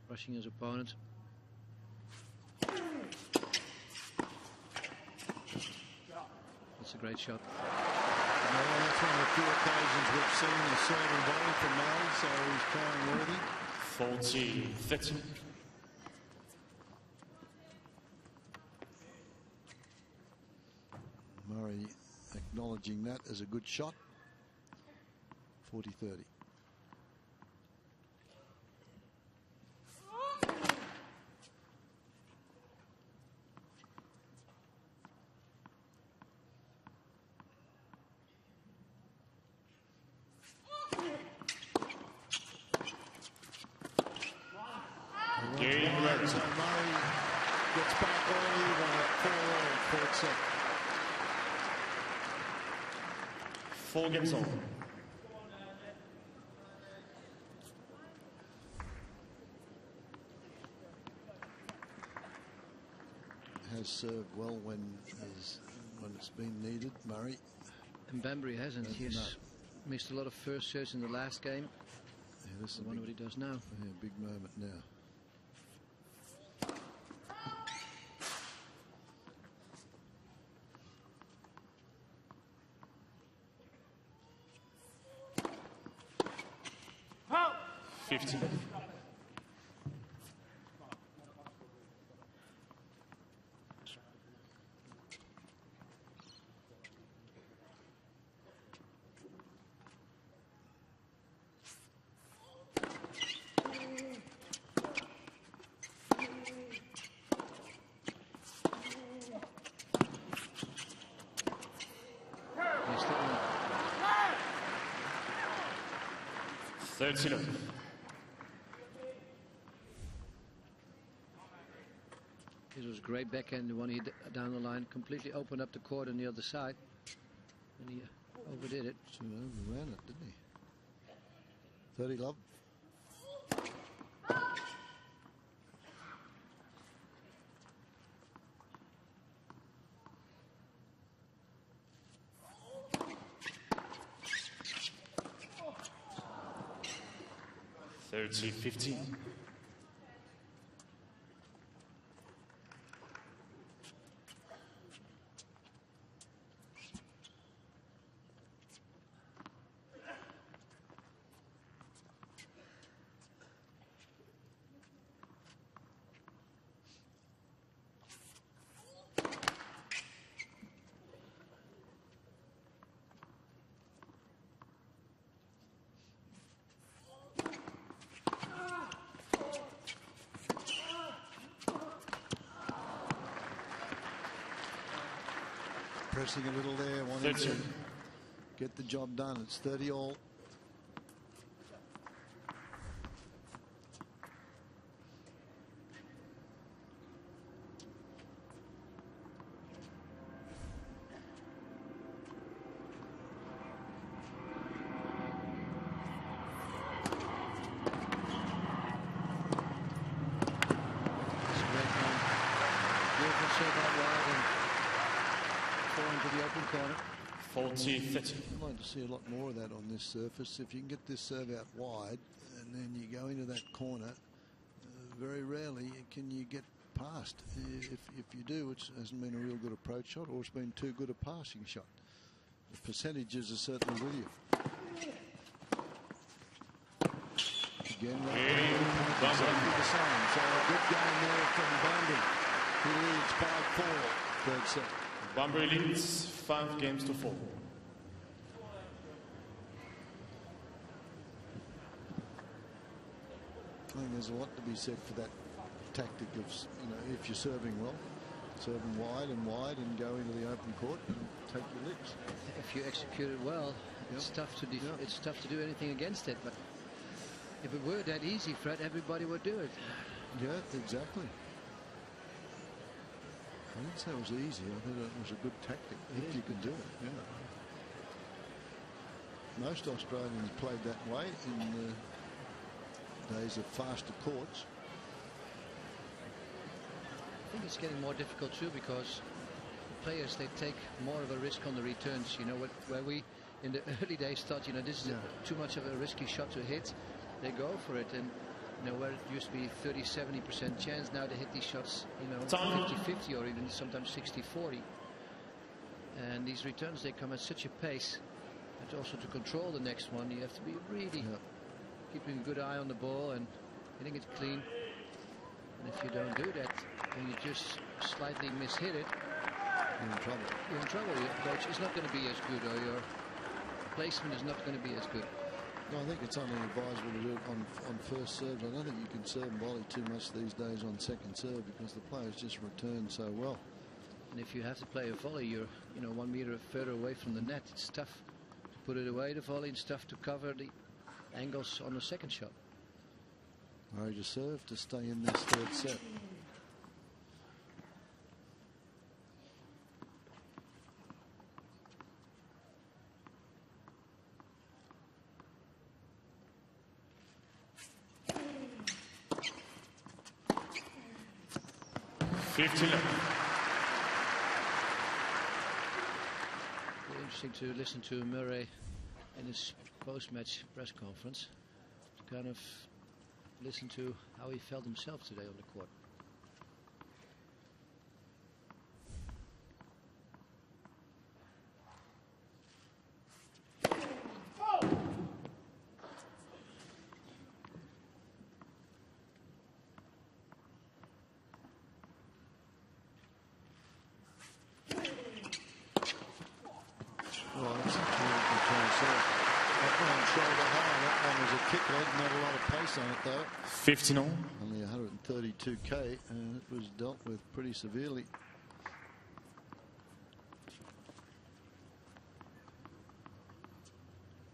Rushing his opponent. That's a great shot. Well, that's one of the few occasions we've seen a serving volley from Murray, so he's trying worthy. 14, 13. Murray acknowledging that as a good shot. 40-30. Game red. So Murray gets back all even at 4-all in fourth set. 4 games on. Has served well when it's been needed, Murray. And Bhambri hasn't. He's missed a lot of first serves in the last game. Yeah, this is I wonder what he does now. Yeah, big moment now. Halt! 15. He's still on. 13. This was a great backhand, the one he down the line, completely opened up the court on the other side. And he overdid it. So he overran it, didn't he? 30 love. 30-15. Pressing a little there, wanting to get the job done. It's 30 all. Into the open corner. 40-30. I'd like to see a lot more of that on this surface. If you can get this serve out wide and then you go into that corner, very rarely can you get past. If you do, it hasn't been a real good approach shot, or it's been too good a passing shot. The percentages are certainly with you. Again, exactly the same. So a good game there from Bhambri. He leads 5-4, third set. Bhambri leads 5 games to 4. I think there's a lot to be said for that tactic of, if you're serving well, serving wide and go into the open court and take your licks. If you execute it well, it's tough to it's tough to do anything against it. But if it were that easy, Fred, everybody would do it. Yeah, exactly. I didn't say it was easy. I think it was a good tactic if you can do it. Yeah. Most Australians played that way in the days of faster courts. I think it's getting more difficult too, because players, they take more of a risk on the returns. Where we in the early days thought, this is too much of a risky shot to hit, they go for it. And where it used to be 30-70% chance, now to hit these shots, 50-50 or even sometimes 60-40. And these returns, they come at such a pace that also to control the next one, you have to be really keeping a good eye on the ball and hitting it clean. And if you don't do that, and you just slightly mishit it, you're in trouble. You're in trouble. Your approach is not going to be as good, or your placement is not going to be as good. No, I think it's only advisable to do it on first serves. I don't think you can serve and volley too much these days on second serve, because the players just return so well. And if you have to play a volley, you're 1 meter further away from the net. It's tough to put it away, the volley. It's tough to cover the angles on the second shot. Murray to serve to stay in this third set. Interesting to listen to Murray in his post-match press conference, to kind of listen to how he felt himself today on the court. Not a lot of pace on it though. 15 all. Only 132k, and it was dealt with pretty severely.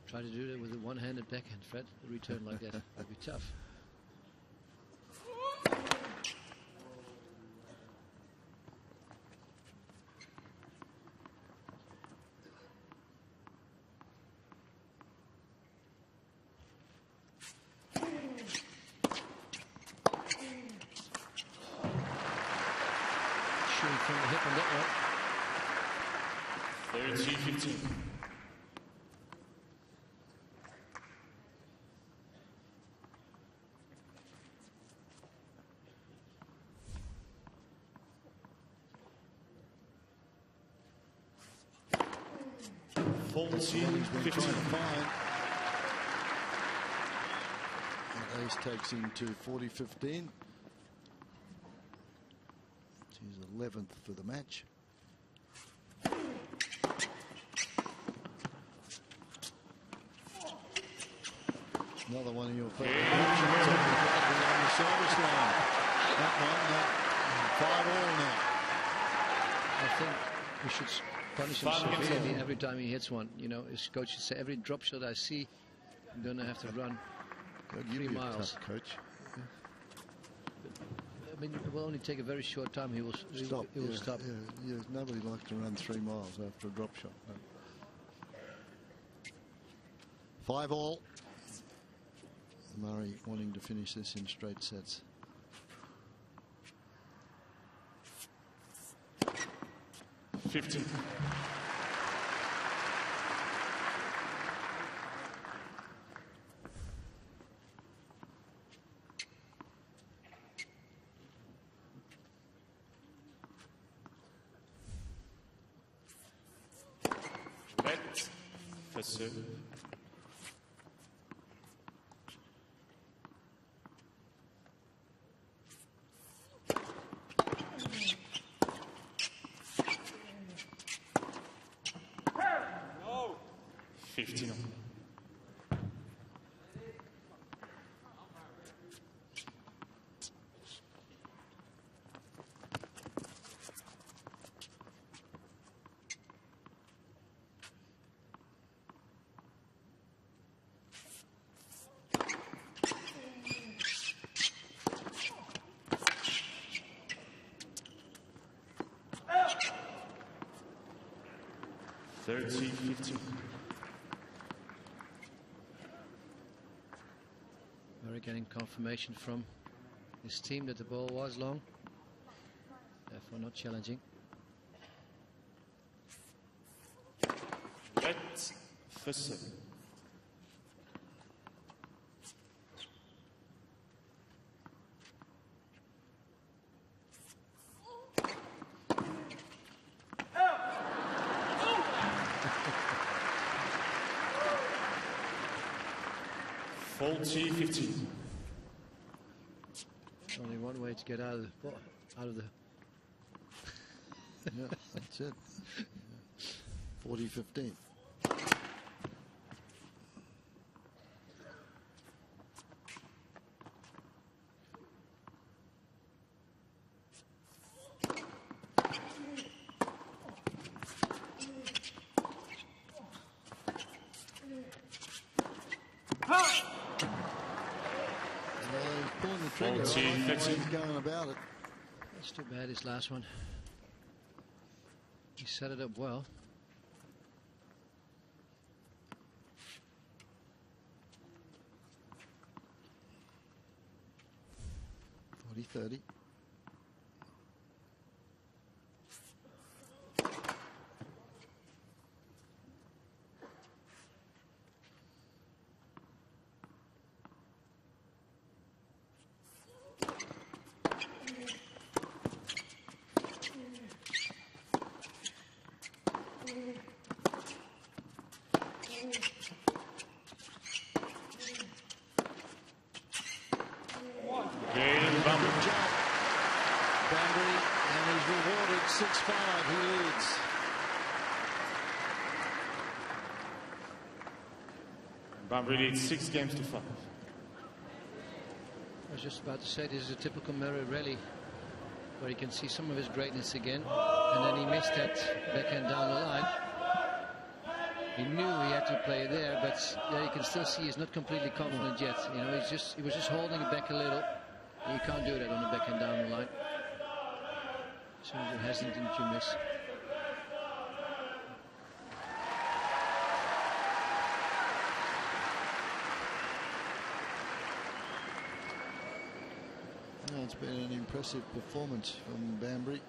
Try to do that with a one-handed backhand, Fred. A return like that would be tough. From the hip on that one. 30-15. That's the one he's been trying to find. And ace takes him to 40-15. He's 11th for the match. Another one of your favourite options on the service line. That one, 5-all now. I think we should punish him severely every time he hits one. You know, his coach should say, every drop shot I see, I'm going to have to run 3 miles. Tough, coach. I mean, it will only take a very short time. He will stop. He will stop. Yeah, nobody likes to run 3 miles after a drop shot. No. 5-all. Murray wanting to finish this in straight sets. $50. Red for serve. No. 15. $30-15. Murray getting confirmation from his team that the ball was long, therefore not challenging. Red for serve. $40-15. Only one way to get out of the ball, Yeah, that's it. 40-15. He's going about it. That's too bad, his last one. He set it up well. $40-30. Bhambri, and he's rewarded 6-5. He leads. Bhambri leads 6 games to 5. I was just about to say this is a typical Murray rally where you can see some of his greatness again, and then he missed that backhand down the line. He knew he had to play there, but yeah, you can still see he's not completely confident yet. You know, he was just holding it back a little. You can't do that on the backhand down the line. As soon as you're hesitant, you miss. No, it's been an impressive performance from Bhambri.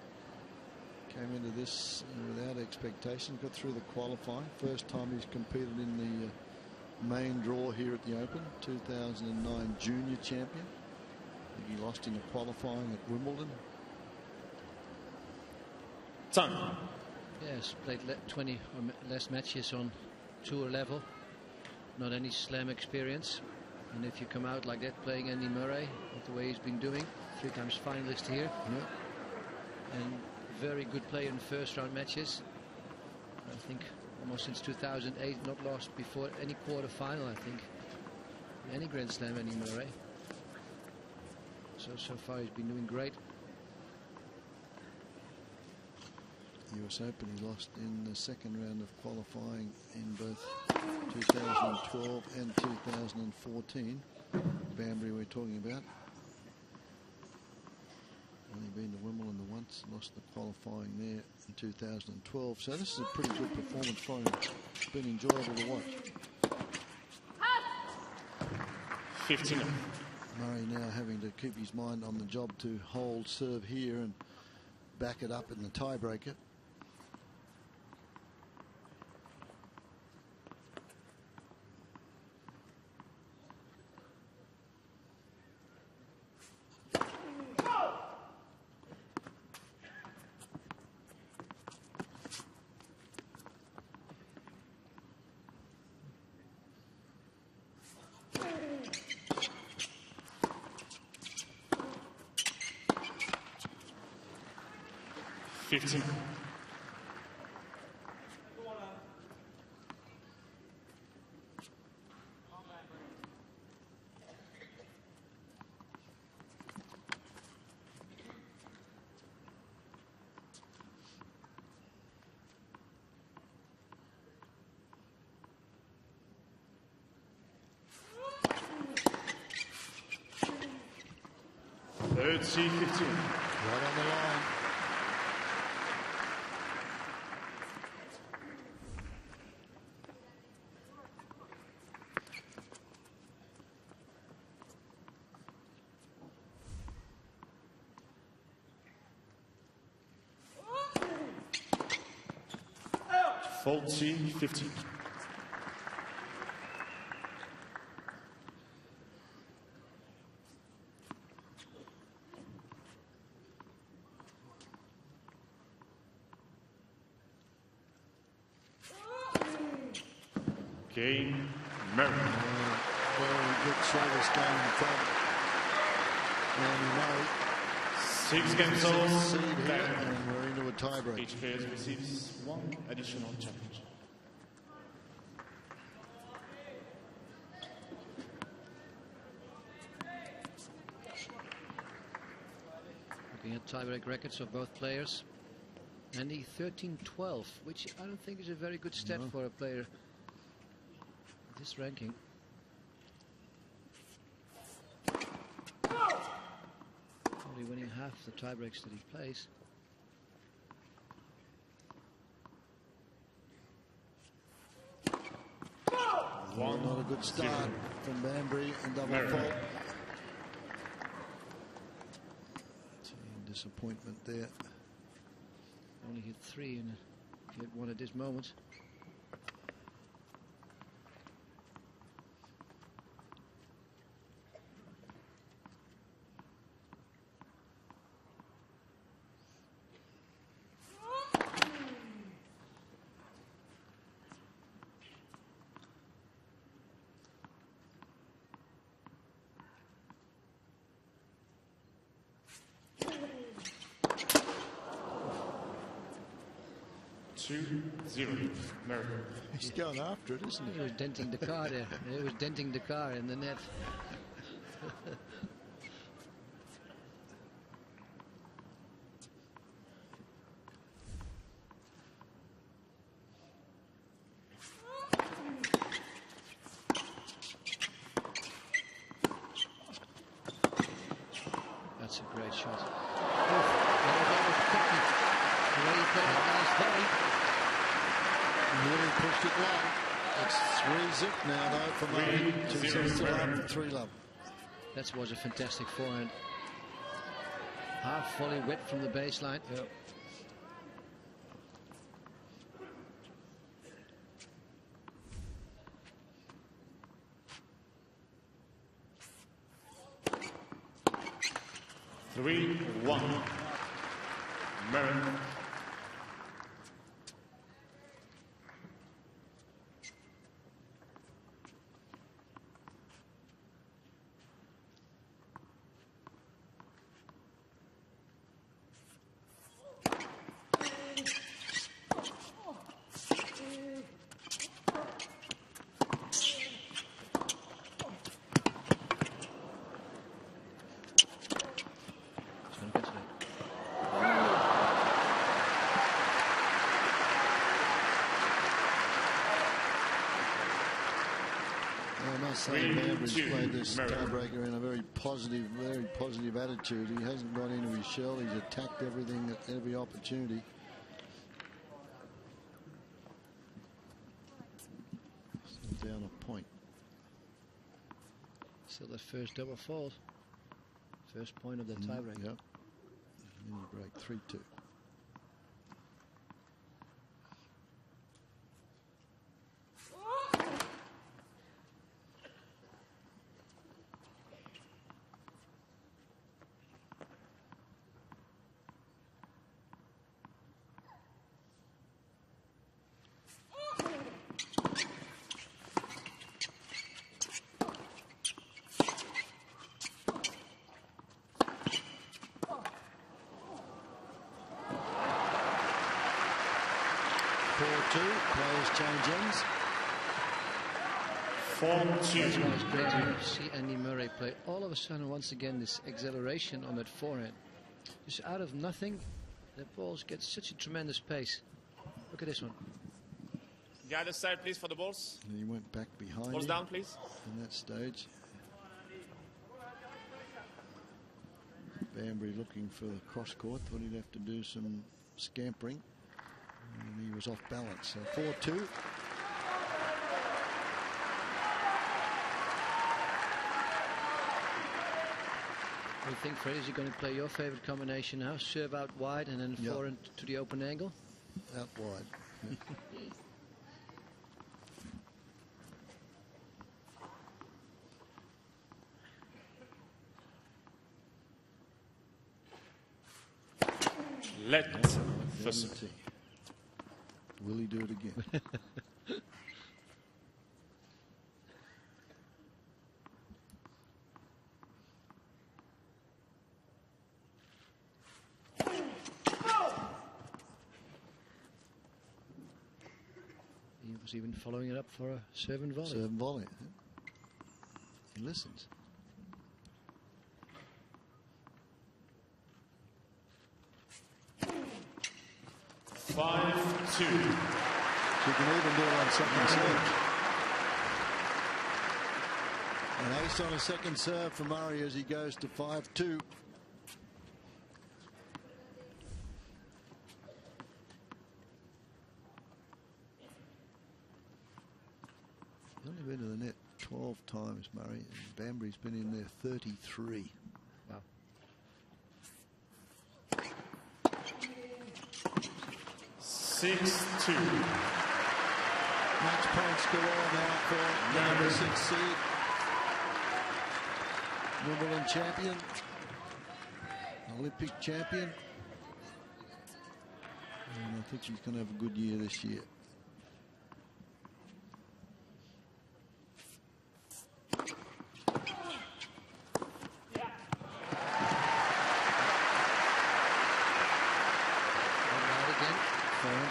Came into this without expectations, got through the qualifying. First time he's competed in the main draw here at the Open. 2009 junior champion. I think he lost in the qualifying at Wimbledon. Time. Yes, played 20 or less matches on tour level, not any slam experience. And if you come out like that playing Andy Murray, with the way he's been doing, 3 times finalist here, and very good player in first round matches. I think almost since 2008 not lost before any quarter final, I think, in any Grand Slam, Andy Murray. So far he's been doing great. US Open he lost in the second round of qualifying in both 2012 and 2014. Bhambri we're talking about. Only been to Wimbledon once, lost the qualifying there in 2012. So this is a pretty good performance for him. It's been enjoyable to watch. 15. Murray now having to keep his mind on the job to hold serve here and back it up in the tiebreaker. Third C 15. Right on the line. Fault C 15. Game, Murray. Very good service game in front. And 6 games all. seed here, and we're into a tiebreak. Each player receives 1 additional challenge. Looking at tiebreak records of both players. Andy 13-12, which I don't think is a very good step for a player this ranking. Only winning half the tiebreaks that he plays. Not a good start from Bhambri and double fault. Disappointment there. Only hit 3, and if he had one at this moment. Murray. He's going after it, isn't he? He was denting the car there. He was denting the car in the net. That's a great shot. The way he played it last volley. Really pushed it wide. It's 3-zip now, though, for Murray. 2-0 still up for 3-love. That was a fantastic forehand. Half volley whip from the baseline. Yep. Three, 1. Murray. Bambry's played this tiebreaker in a very positive attitude. He hasn't gone into his shell. He's attacked everything at every opportunity. Still down a point. Still that first double fault. First point of the tiebreaker. Yep. Mini break 3-2. Players change ends. 4-2. It's great to see Andy Murray play. All of a sudden, once again, this acceleration on that forehand. Just out of nothing, the balls get such a tremendous pace. Look at this one. The other side, please, for the balls. And he went back behind Balls him down, please. in that stage. Bambry looking for the cross court. Thought he'd have to do some scampering. And he was off balance. So 4-2. What do you think, Fred? Is he going to play your favorite combination now? Serve out wide and then forehand to the open angle? Out wide. Yeah. Let Will he do it again? He was even following it up for a serve and volley. Serve and volley. He listens. $5-2. She can even do it on second serve. An ace on a second serve for Murray as he goes to 5-2. He's only been to the net 12 times, Murray, and Bambry's been in there 33. Wow. Match points galore now for number 6 seed. Wimbledon champion. Olympic champion. And I think she's going to have a good year this year.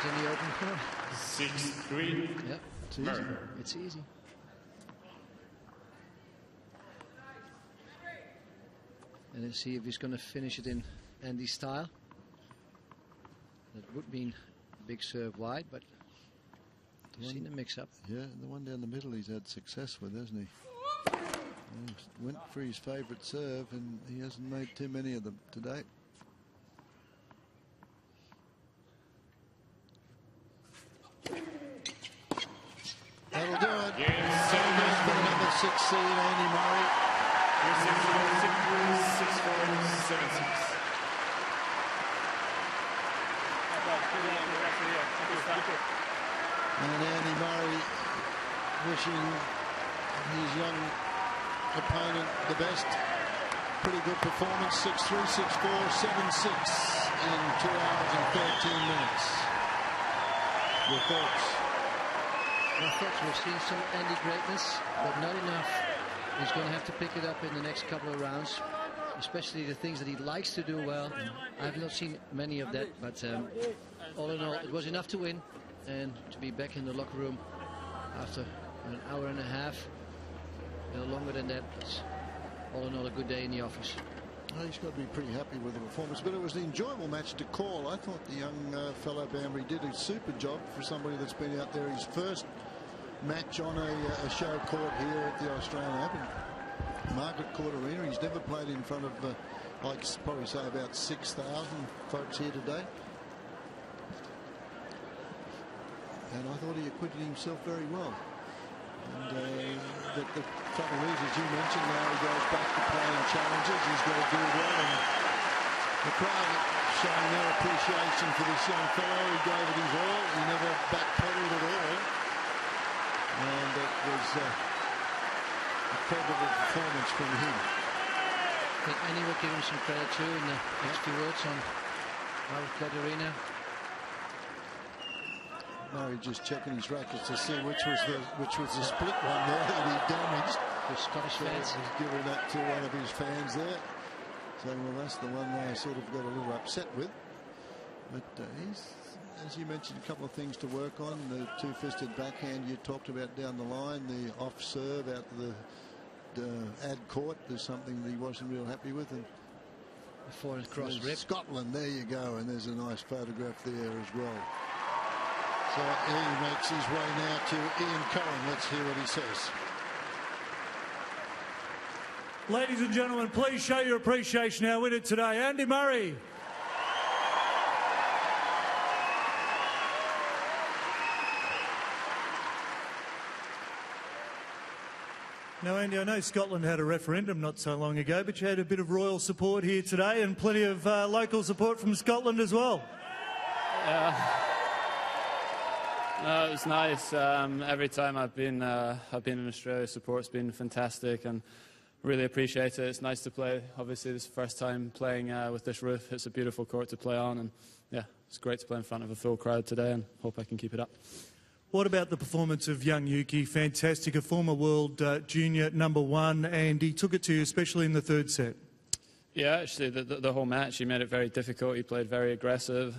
In the open court. 6-3. Yep, it's easy. It's easy. And let's see if he's going to finish it in Andy's style. That would mean a big serve wide, but you've seen the mix-up. Yeah, the one down the middle he's had success with, hasn't he? He went for his favourite serve, and he hasn't made too many of them today. That'll do it. Yes, So good for the number 6 seed, Andy Murray. 6-4, 7-6. And Andy Murray wishing his young opponent the best. Pretty good performance, 6-3, 6-4, 7-6 in 2 hours and 13 minutes. Your thoughts? My thoughts, we've seen some Andy greatness, but not enough. He's going to have to pick it up in the next couple of rounds, especially the things that he likes to do well. I've not seen many of that, but all in all, it was enough to win and to be back in the locker room after an hour and a half. Longer than that. It's all in all a good day in the office. Well, he's got to be pretty happy with the performance, but it was an enjoyable match to call. I thought the young fellow Bambry did a super job for somebody that's been out there his first match on a show court here at the Australian Open. Margaret Court Arena. He's never played in front of, I'd probably say, about 6,000 folks here today. And I thought he acquitted himself very well. And the trouble is, as you mentioned, now he goes back to playing challenges. He's got to do well. And the crowd showing their appreciation for this young fellow who gave it his all. He never backpedaled at all. And it was a credible performance from him. I think Annie will give him some credit too in the next few words on Margaret Court Arena. Murray just checking his rackets to see which was the split one there that he damaged. The Scottish fans. He's giving that to one of his fans there. So, well, that's the one I sort of got a little upset with. But he's, as you mentioned, a couple of things to work on. The two-fisted backhand you talked about down the line, the off serve out to the ad court is something that he wasn't real happy with. And before his cross rip. Scotland, there you go, and there's a nice photograph there as well. So he makes his way now to Ian Cohen. Let's hear what he says. Ladies and gentlemen, please show your appreciation our winner today, Andy Murray. Now, Andy, I know Scotland had a referendum not so long ago, but you had a bit of royal support here today and plenty of local support from Scotland as well. No, it was nice. Every time I've been in Australia, support's been fantastic, and really appreciate it. It's nice to play. Obviously, this is the first time playing with this roof. It's a beautiful court to play on, and yeah, it's great to play in front of a full crowd today, and hope I can keep it up. What about the performance of young Yuki? Fantastic, a former world junior #1, and he took it to you, especially in the third set. Yeah, actually, the whole match, he made it very difficult. He played very aggressive.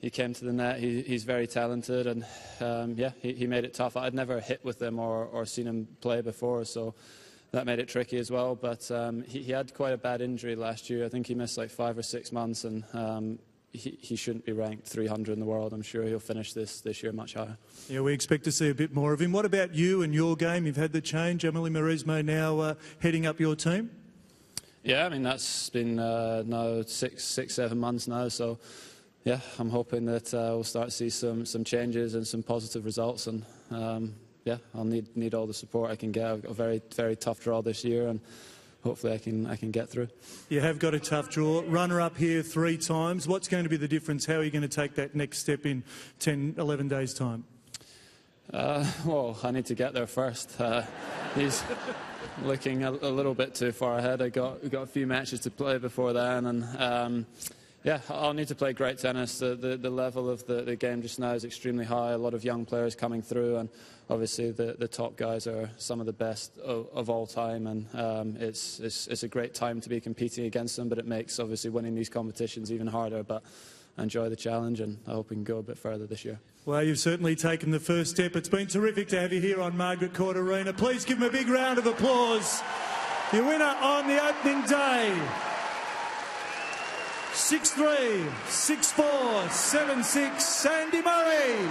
He came to the net. He's very talented, and yeah, he made it tough. I'd never hit with him or seen him play before, so that made it tricky as well. But he had quite a bad injury last year. I think he missed like 5 or 6 months, and he shouldn't be ranked 300 in the world. I'm sure he'll finish this year much higher. Yeah, we expect to see a bit more of him. What about you and your game? You've had the change. Emily Marismo now heading up your team. Yeah, I mean, that's been now 6, 7 months now, so yeah, I'm hoping that we'll start to see some changes and some positive results, and yeah, I'll need all the support I can get. I've got a very, very tough draw this year, and hopefully I can get through. You have got a tough draw. Runner-up here 3 times. What's going to be the difference? How are you going to take that next step in 10, 11 days' time? Well, I need to get there first. He's looking a little bit too far ahead. We've got a few matches to play before then, and yeah, I'll need to play great tennis. The level of the game just now is extremely high. A lot of young players coming through, and obviously the top guys are some of the best of all time, and it's a great time to be competing against them, but it makes obviously winning these competitions even harder. But I enjoy the challenge, and I hope we can go a bit further this year. Well, you've certainly taken the first step. It's been terrific to have you here on Margaret Court Arena. Please give him a big round of applause. Your winner on the opening day. 6-3, 6-4, 7-6, Andy Murray.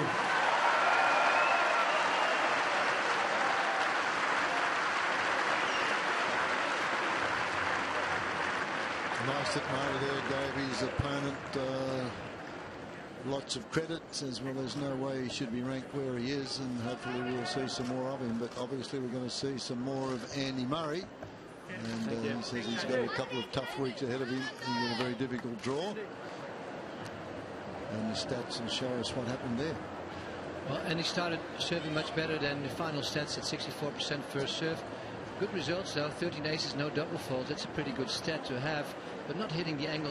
Nice that Murray there gave his opponent lots of credit, as well as no way he should be ranked where he is, and hopefully we'll see some more of him. But obviously we're going to see some more of Andy Murray. And he says he's got a couple of tough weeks ahead of him. He's got a very difficult draw. And the stats will show us what happened there. Well, and he started serving much better than the final stats at 64% first serve. Good results though, 13 aces, no double fault. That's a pretty good stat to have, but not hitting the angles